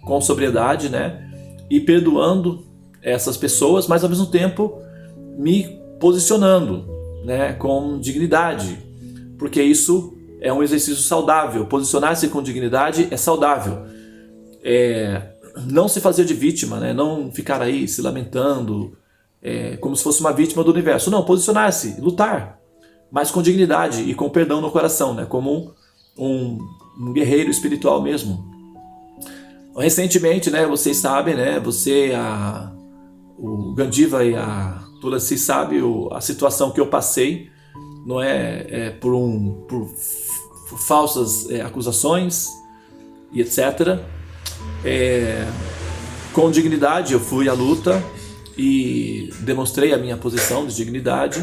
com sobriedade, né? E perdoando essas pessoas, mas ao mesmo tempo me posicionando, né, com dignidade, porque isso é um exercício saudável. Posicionar-se com dignidade é saudável. Não se fazer de vítima, né? Não ficar aí se lamentando como se fosse uma vítima do universo. Não, posicionar-se, lutar, mas com dignidade e com perdão no coração, né? Como um guerreiro espiritual mesmo. Recentemente, né, vocês sabem, né, o Gandiva e a Tulasi sabem a situação que eu passei, não por falsas acusações e etc. Com dignidade eu fui à luta e demonstrei a minha posição de dignidade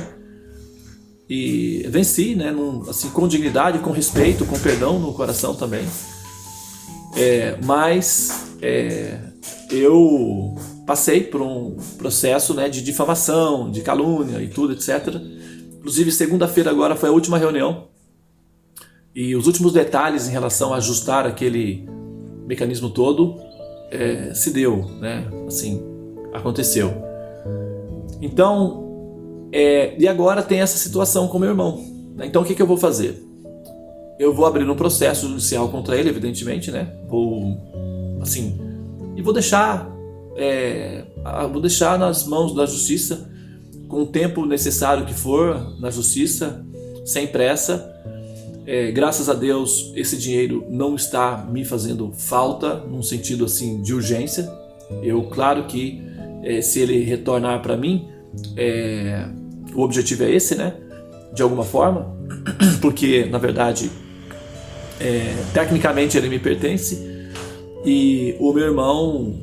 e venci, né, assim, com dignidade, com respeito, com perdão no coração também. Mas eu passei por um processo, né, de difamação, de calúnia e tudo, etc. Inclusive, segunda-feira agora foi a última reunião e os últimos detalhes em relação a ajustar aquele mecanismo todo se deu, né? Assim, aconteceu. Então, e agora tem essa situação com meu irmão. Então, o que eu vou fazer? Eu vou abrir um processo judicial contra ele, evidentemente, né? E vou deixar nas mãos da justiça, com o tempo necessário que for na justiça, sem pressa. Graças a Deus, esse dinheiro não está me fazendo falta, num sentido assim de urgência. Claro que se ele retornar para mim, o objetivo é esse, né? De alguma forma, porque na verdade tecnicamente ele me pertence e o meu irmão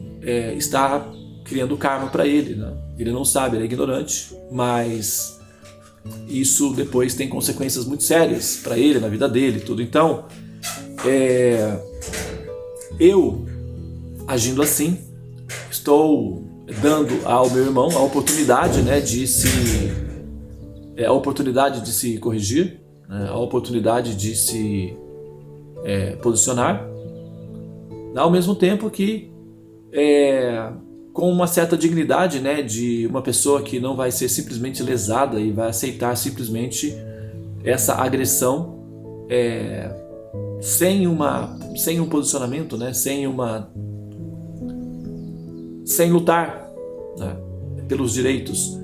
está criando karma para ele, né? Ele não sabe, ele é ignorante, mas isso depois tem consequências muito sérias para ele, na vida dele, tudo. Então, eu agindo assim, estou dando ao meu irmão a oportunidade, né, de se corrigir, né, a oportunidade de se posicionar, ao mesmo tempo que com uma certa dignidade, né, de uma pessoa que não vai ser simplesmente lesada e vai aceitar simplesmente essa agressão sem um posicionamento, né, sem lutar, né, pelos direitos.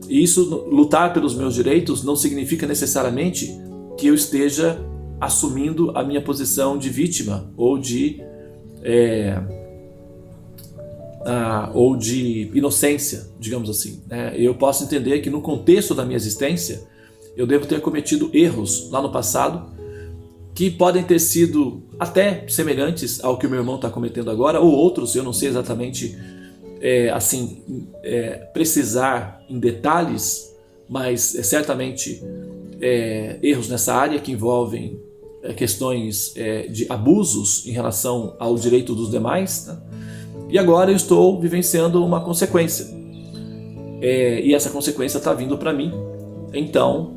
E isso, lutar pelos meus direitos, não significa necessariamente que eu esteja assumindo a minha posição de vítima ou de inocência, digamos assim, né? Eu posso entender que no contexto da minha existência eu devo ter cometido erros lá no passado que podem ter sido até semelhantes ao que o meu irmão está cometendo agora, ou outros, eu não sei exatamente precisar em detalhes, mas certamente erros nessa área que envolvem questões de abusos em relação ao direito dos demais, né? E agora eu estou vivenciando uma consequência, e essa consequência está vindo para mim. Então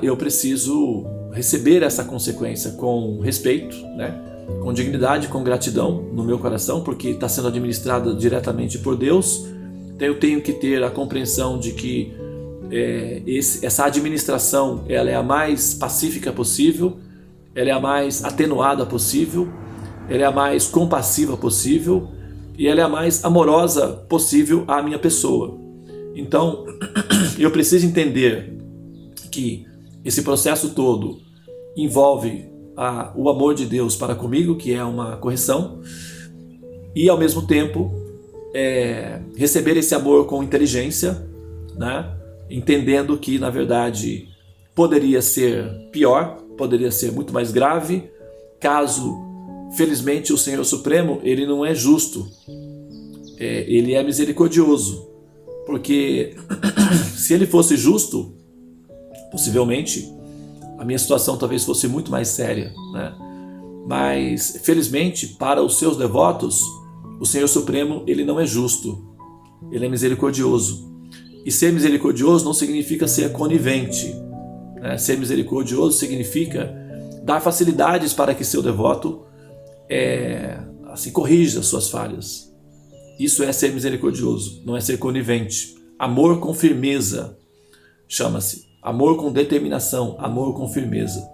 eu preciso receber essa consequência com respeito, né? Com dignidade, com gratidão no meu coração, porque está sendo administrada diretamente por Deus. Então eu tenho que ter a compreensão de que essa administração ela é a mais pacífica possível, ela é a mais atenuada possível, ela é a mais compassiva possível e ela é a mais amorosa possível à minha pessoa. Então, eu preciso entender que esse processo todo envolve o amor de Deus para comigo, que é uma correção, e ao mesmo tempo receber esse amor com inteligência, né? Entendendo que, na verdade, poderia ser pior, poderia ser muito mais grave, caso, felizmente, o Senhor Supremo, ele não é justo, ele é misericordioso, porque se ele fosse justo, possivelmente, a minha situação talvez fosse muito mais séria, né? Mas, felizmente, para os seus devotos, o Senhor Supremo, ele não é justo, ele é misericordioso. E ser misericordioso não significa ser conivente, né? Ser misericordioso significa dar facilidades para que seu devoto assim, corrija suas falhas. Isso é ser misericordioso, não é ser conivente. Amor com firmeza, chama-se. Amor com determinação, amor com firmeza.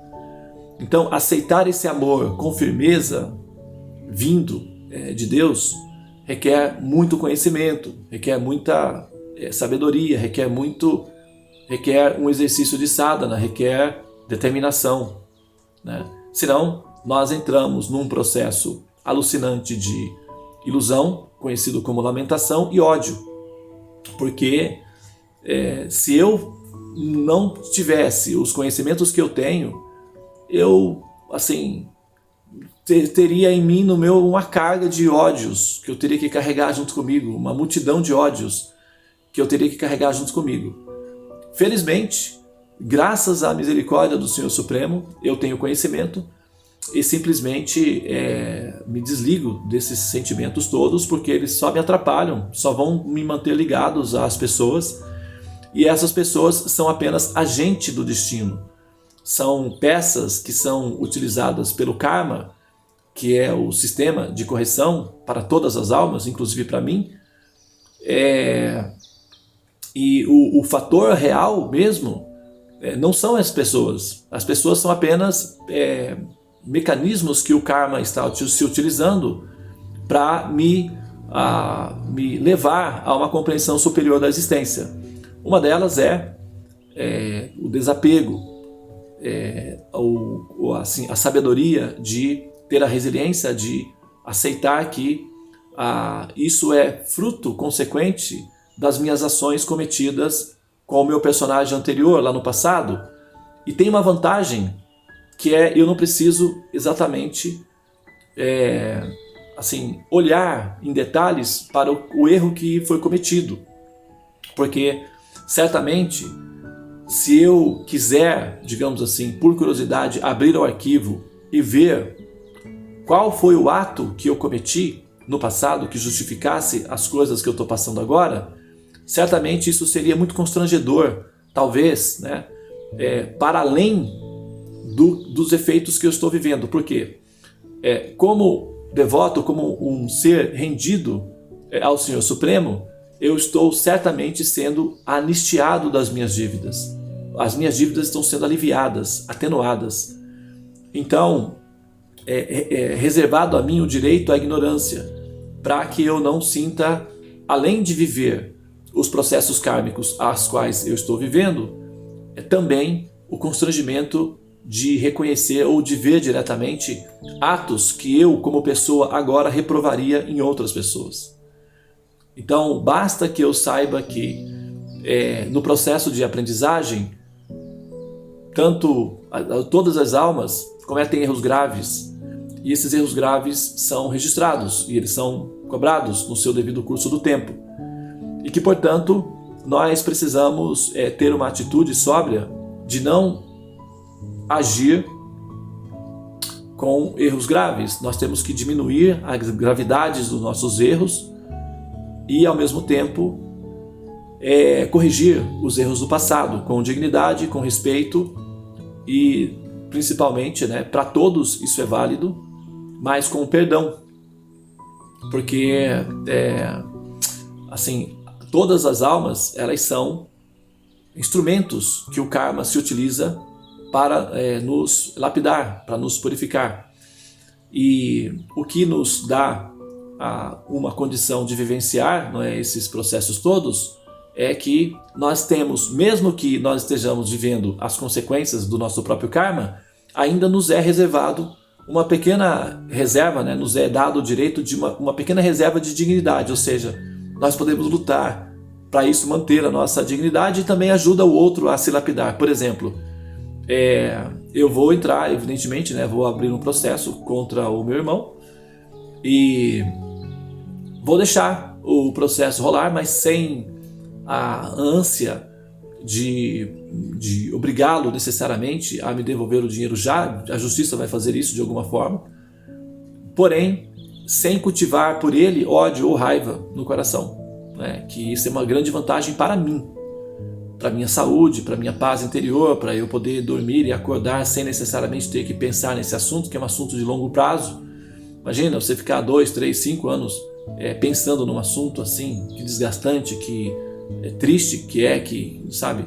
Então, aceitar esse amor com firmeza, vindo de Deus, requer muito conhecimento, requer muita sabedoria, requer um exercício de sadhana, requer determinação, né? Senão, nós entramos num processo alucinante de ilusão, conhecido como lamentação e ódio. Porque se eu não tivesse os conhecimentos que eu tenho, eu, assim, teria em mim, no meu, uma carga de ódios que eu teria que carregar junto comigo, uma multidão de ódios que eu teria que carregar junto comigo. Felizmente, graças à misericórdia do Senhor Supremo, eu tenho conhecimento e simplesmente me desligo desses sentimentos todos, porque eles só me atrapalham, só vão me manter ligados às pessoas, e essas pessoas são apenas agente do destino. São peças que são utilizadas pelo karma, que é o sistema de correção para todas as almas, inclusive para mim. E o fator real mesmo não são as pessoas. As pessoas são apenas mecanismos que o karma está se utilizando para me levar a uma compreensão superior da existência. Uma delas é o desapego, assim, a sabedoria de ter a resiliência de aceitar que isso é fruto consequente das minhas ações cometidas com o meu personagem anterior lá no passado. E tem uma vantagem, que eu não preciso exatamente assim, olhar em detalhes para o erro que foi cometido, porque certamente, se eu quiser, digamos assim, por curiosidade, abrir o arquivo e ver qual foi o ato que eu cometi no passado que justificasse as coisas que eu estou passando agora, certamente isso seria muito constrangedor, talvez, né, para além dos efeitos que eu estou vivendo. Por quê? Como devoto, como um ser rendido ao Senhor Supremo, eu estou certamente sendo anistiado das minhas dívidas. As minhas dívidas estão sendo aliviadas, atenuadas. Então, reservado a mim o direito à ignorância, para que eu não sinta, além de viver os processos kármicos às quais eu estou vivendo, também o constrangimento de reconhecer ou de ver diretamente atos que eu, como pessoa, agora reprovaria em outras pessoas. Então, basta que eu saiba que no processo de aprendizagem, todas as almas cometem erros graves, e esses erros graves são registrados e eles são cobrados no seu devido curso do tempo. E que, portanto, nós precisamos ter uma atitude sóbria de não agir com erros graves. Nós temos que diminuir as gravidades dos nossos erros e, ao mesmo tempo, corrigir os erros do passado com dignidade, com respeito e, principalmente, né, para todos isso é válido, mas com perdão. Porque, assim, todas as almas, elas são instrumentos que o karma se utiliza para nos lapidar, para nos purificar. E o que nos dá uma condição de vivenciar, não é, esses processos todos, é que nós temos, mesmo que nós estejamos vivendo as consequências do nosso próprio karma, ainda nos é reservado uma pequena reserva, né? Nos é dado o direito de uma pequena reserva de dignidade, ou seja, nós podemos lutar para isso manter a nossa dignidade e também ajuda o outro a se lapidar. Por exemplo, eu vou entrar, evidentemente, né, vou abrir um processo contra o meu irmão e vou deixar o processo rolar, mas sem a ânsia de obrigá-lo necessariamente a me devolver o dinheiro já. A justiça vai fazer isso de alguma forma, porém sem cultivar por ele ódio ou raiva no coração, né? Que isso é uma grande vantagem para mim, para minha saúde, para minha paz interior, para eu poder dormir e acordar sem necessariamente ter que pensar nesse assunto, que é um assunto de longo prazo. Imagina você ficar 2, 3, 5 anos pensando num assunto assim, que desgastante, que é triste, que sabe?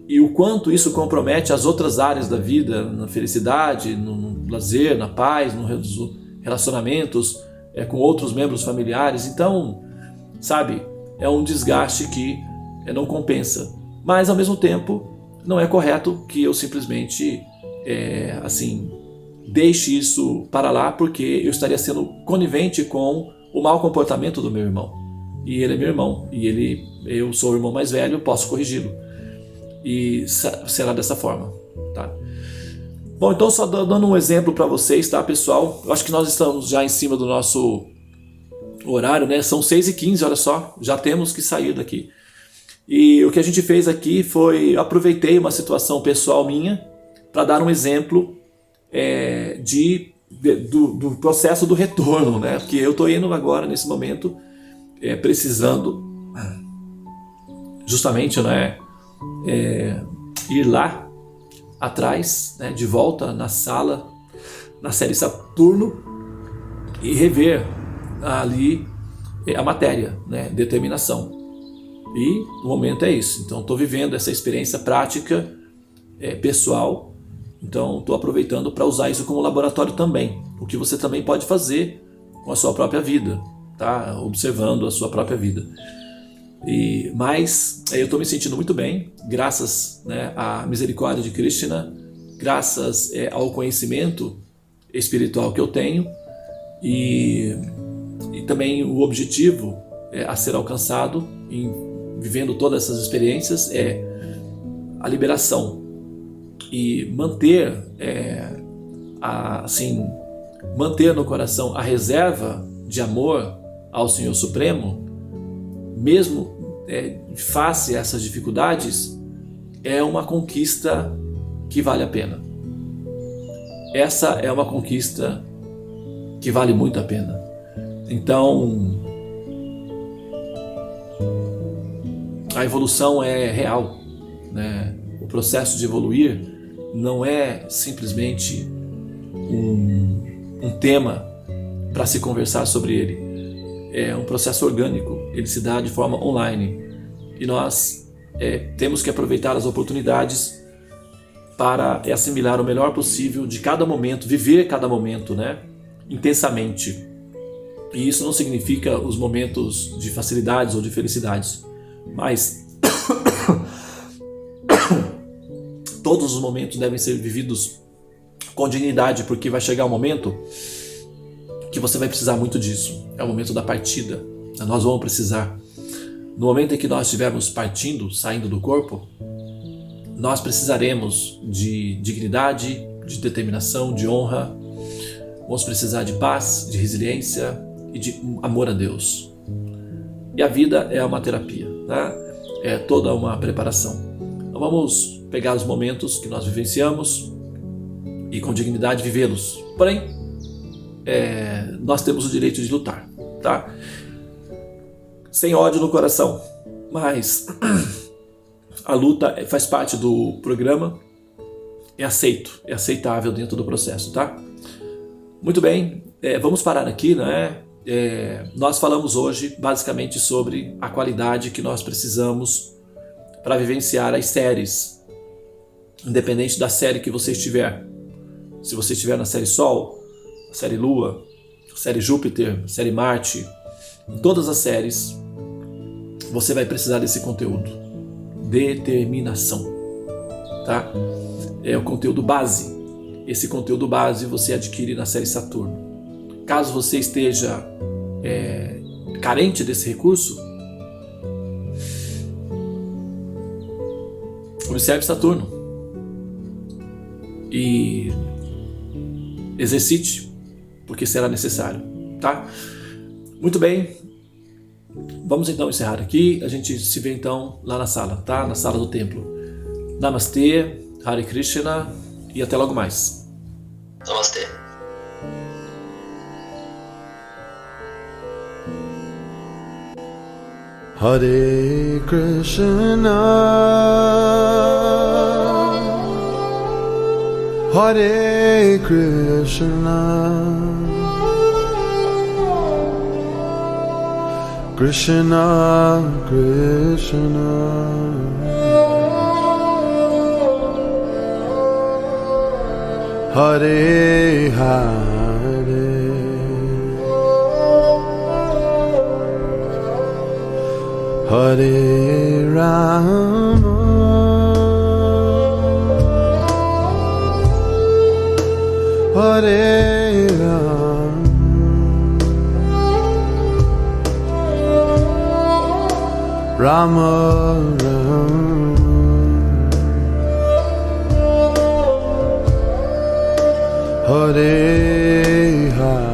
E o quanto isso compromete as outras áreas da vida, na felicidade, no lazer, na paz, nos relacionamentos com outros membros familiares. Então, sabe, é um desgaste que não compensa. Mas, ao mesmo tempo, não é correto que eu simplesmente, deixe isso para lá, porque eu estaria sendo conivente com o mau comportamento do meu irmão. E ele é meu irmão, e eu sou o irmão mais velho, posso corrigi-lo. E será dessa forma, tá? Bom, então só dando um exemplo para vocês, tá, pessoal? Eu acho que nós estamos já em cima do nosso horário, né? São 6h15, olha só, já temos que sair daqui. E o que a gente fez aqui foi, aproveitei uma situação pessoal minha para dar um exemplo do processo do retorno, né? Porque eu estou indo agora, nesse momento, precisando justamente, né, ir lá atrás, né, de volta na sala, na série Saturno, e rever ali a matéria, né, determinação. E no momento é isso. Então estou vivendo essa experiência prática pessoal. Então estou aproveitando para usar isso como laboratório também, o que você também pode fazer com a sua própria vida, tá? Observando a sua própria vida. Mas eu estou me sentindo muito bem, graças, né, à misericórdia de Krishna, graças ao conhecimento espiritual que eu tenho, e também o objetivo a ser alcançado em vivendo todas essas experiências é a liberação e manter manter no coração a reserva de amor ao Senhor Supremo, mesmo face a essas dificuldades, é uma conquista que vale a pena. Essa é uma conquista que vale muito a pena. Então, a evolução é real, né? O processo de evoluir não é simplesmente um tema para se conversar sobre ele. É um processo orgânico, ele se dá de forma online. E nós temos que aproveitar as oportunidades para assimilar o melhor possível de cada momento, viver cada momento, né, intensamente. E isso não significa os momentos de facilidades ou de felicidades, mas todos os momentos devem ser vividos com dignidade, porque vai chegar um momento que você vai precisar muito disso. É o momento da partida. Nós vamos precisar. No momento em que nós estivermos partindo, saindo do corpo, nós precisaremos de dignidade, de determinação, de honra. Vamos precisar de paz, de resiliência e de amor a Deus. E a vida é uma terapia, tá? É toda uma preparação. Então vamos pegar os momentos que nós vivenciamos e com dignidade vivê-los. Porém, nós temos o direito de lutar, tá? Sem ódio no coração, mas a luta faz parte do programa, é aceitável dentro do processo, tá? Muito bem, vamos parar aqui, né? Nós falamos hoje basicamente sobre a qualidade que nós precisamos para vivenciar as séries, independente da série que você estiver. Se você estiver na série Sol, série Lua, série Júpiter, série Marte, em todas as séries você vai precisar desse conteúdo. Determinação, tá? É o conteúdo base. Esse conteúdo base você adquire na série Saturno. Caso você esteja carente desse recurso, Observe Saturno e exercite, porque será necessário, tá? Muito bem, vamos então encerrar aqui. A gente se vê então lá na sala, tá? Na sala do templo. Namastê, Hare Krishna e até logo mais. Namastê. Hare Krishna, Hare Krishna, Krishna Krishna, Hare Hare, Hare Rama, Hare Rama, Rama Rama, Hare Hare.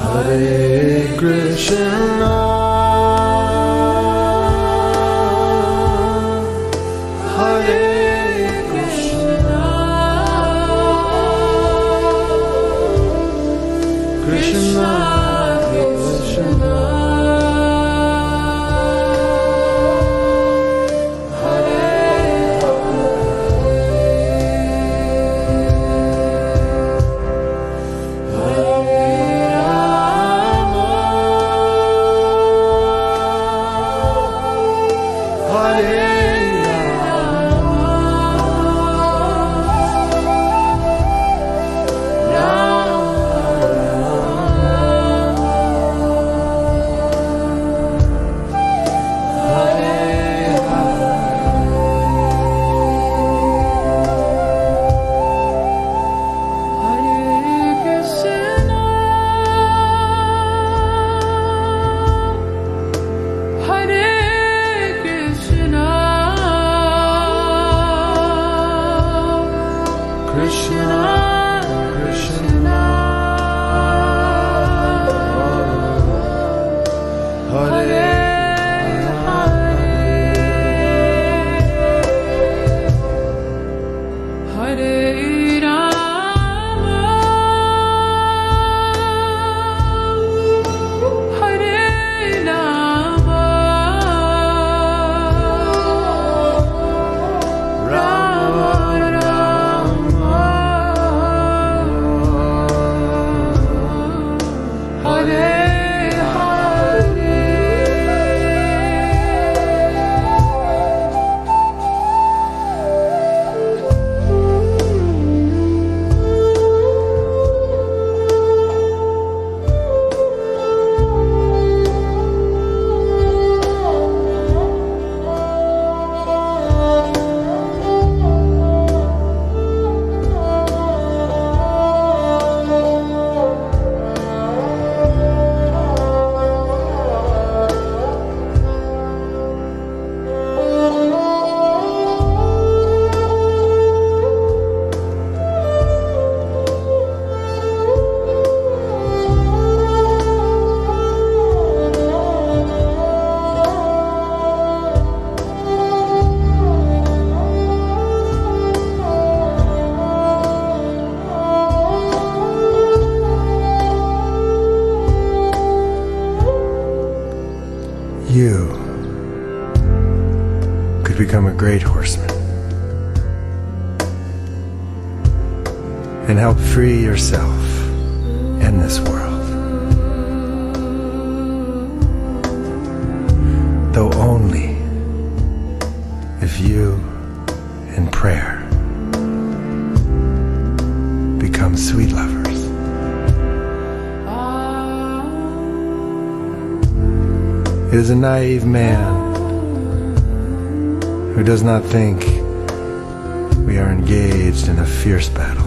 Hare Krishna, Hare Krishna, Krishna Krishna, become a great horseman and help free yourself and this world. Though only if you, in prayer, become sweet lovers. It is a naive man who does not think we are engaged in a fierce battle.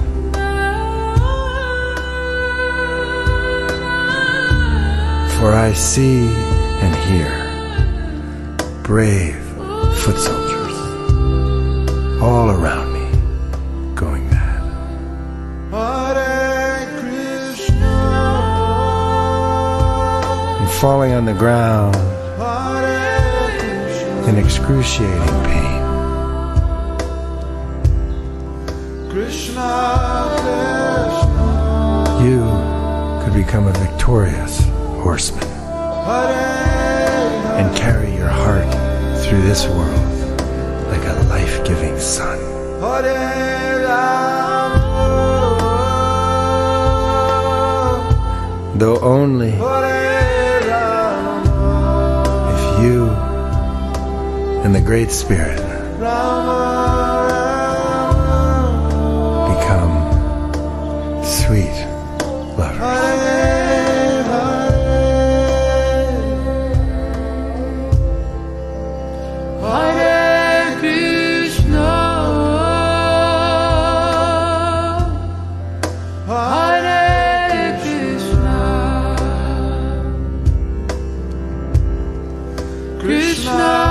For I see and hear brave foot soldiers all around me going mad. And falling on the ground in excruciating pain. You could become a victorious horseman and carry your heart through this world like a life-giving sun. Though only if you and the Great Spirit become sweet lovers. Krishna,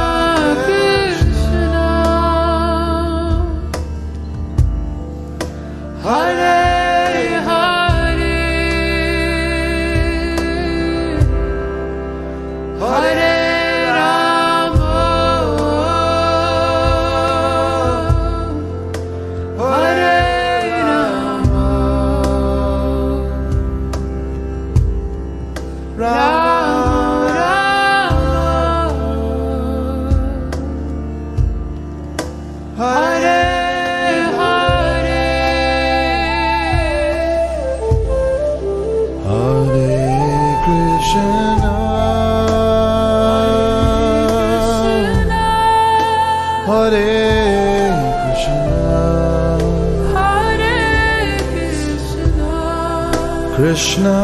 Krishna, Krishna,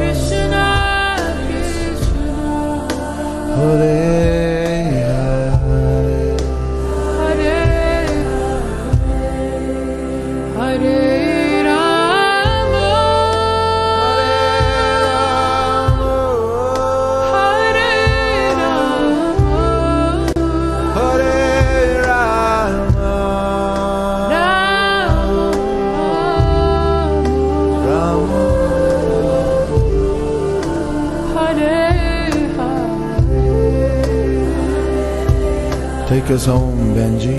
Krishna, Hare Hare, Hare Hare Rama, Hare Rama, Hare Rama, Rama, take us home, Benji.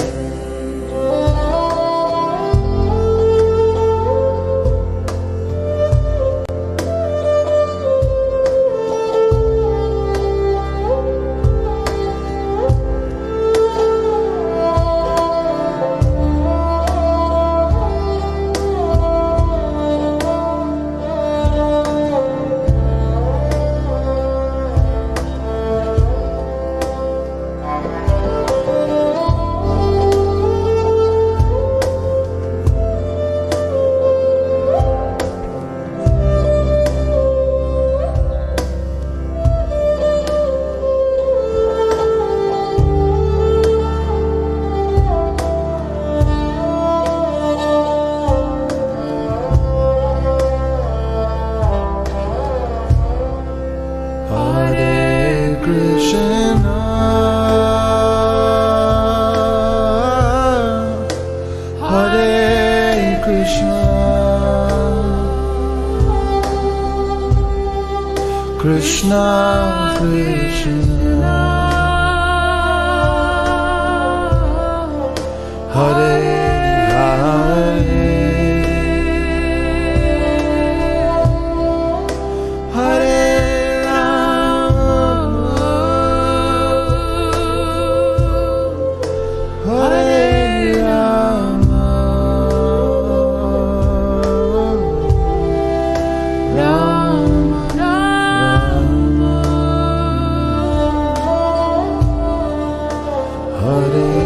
Hare Krishna, Hare Krishna, Krishna Krishna, Hare Hare, Hare Rama, Hare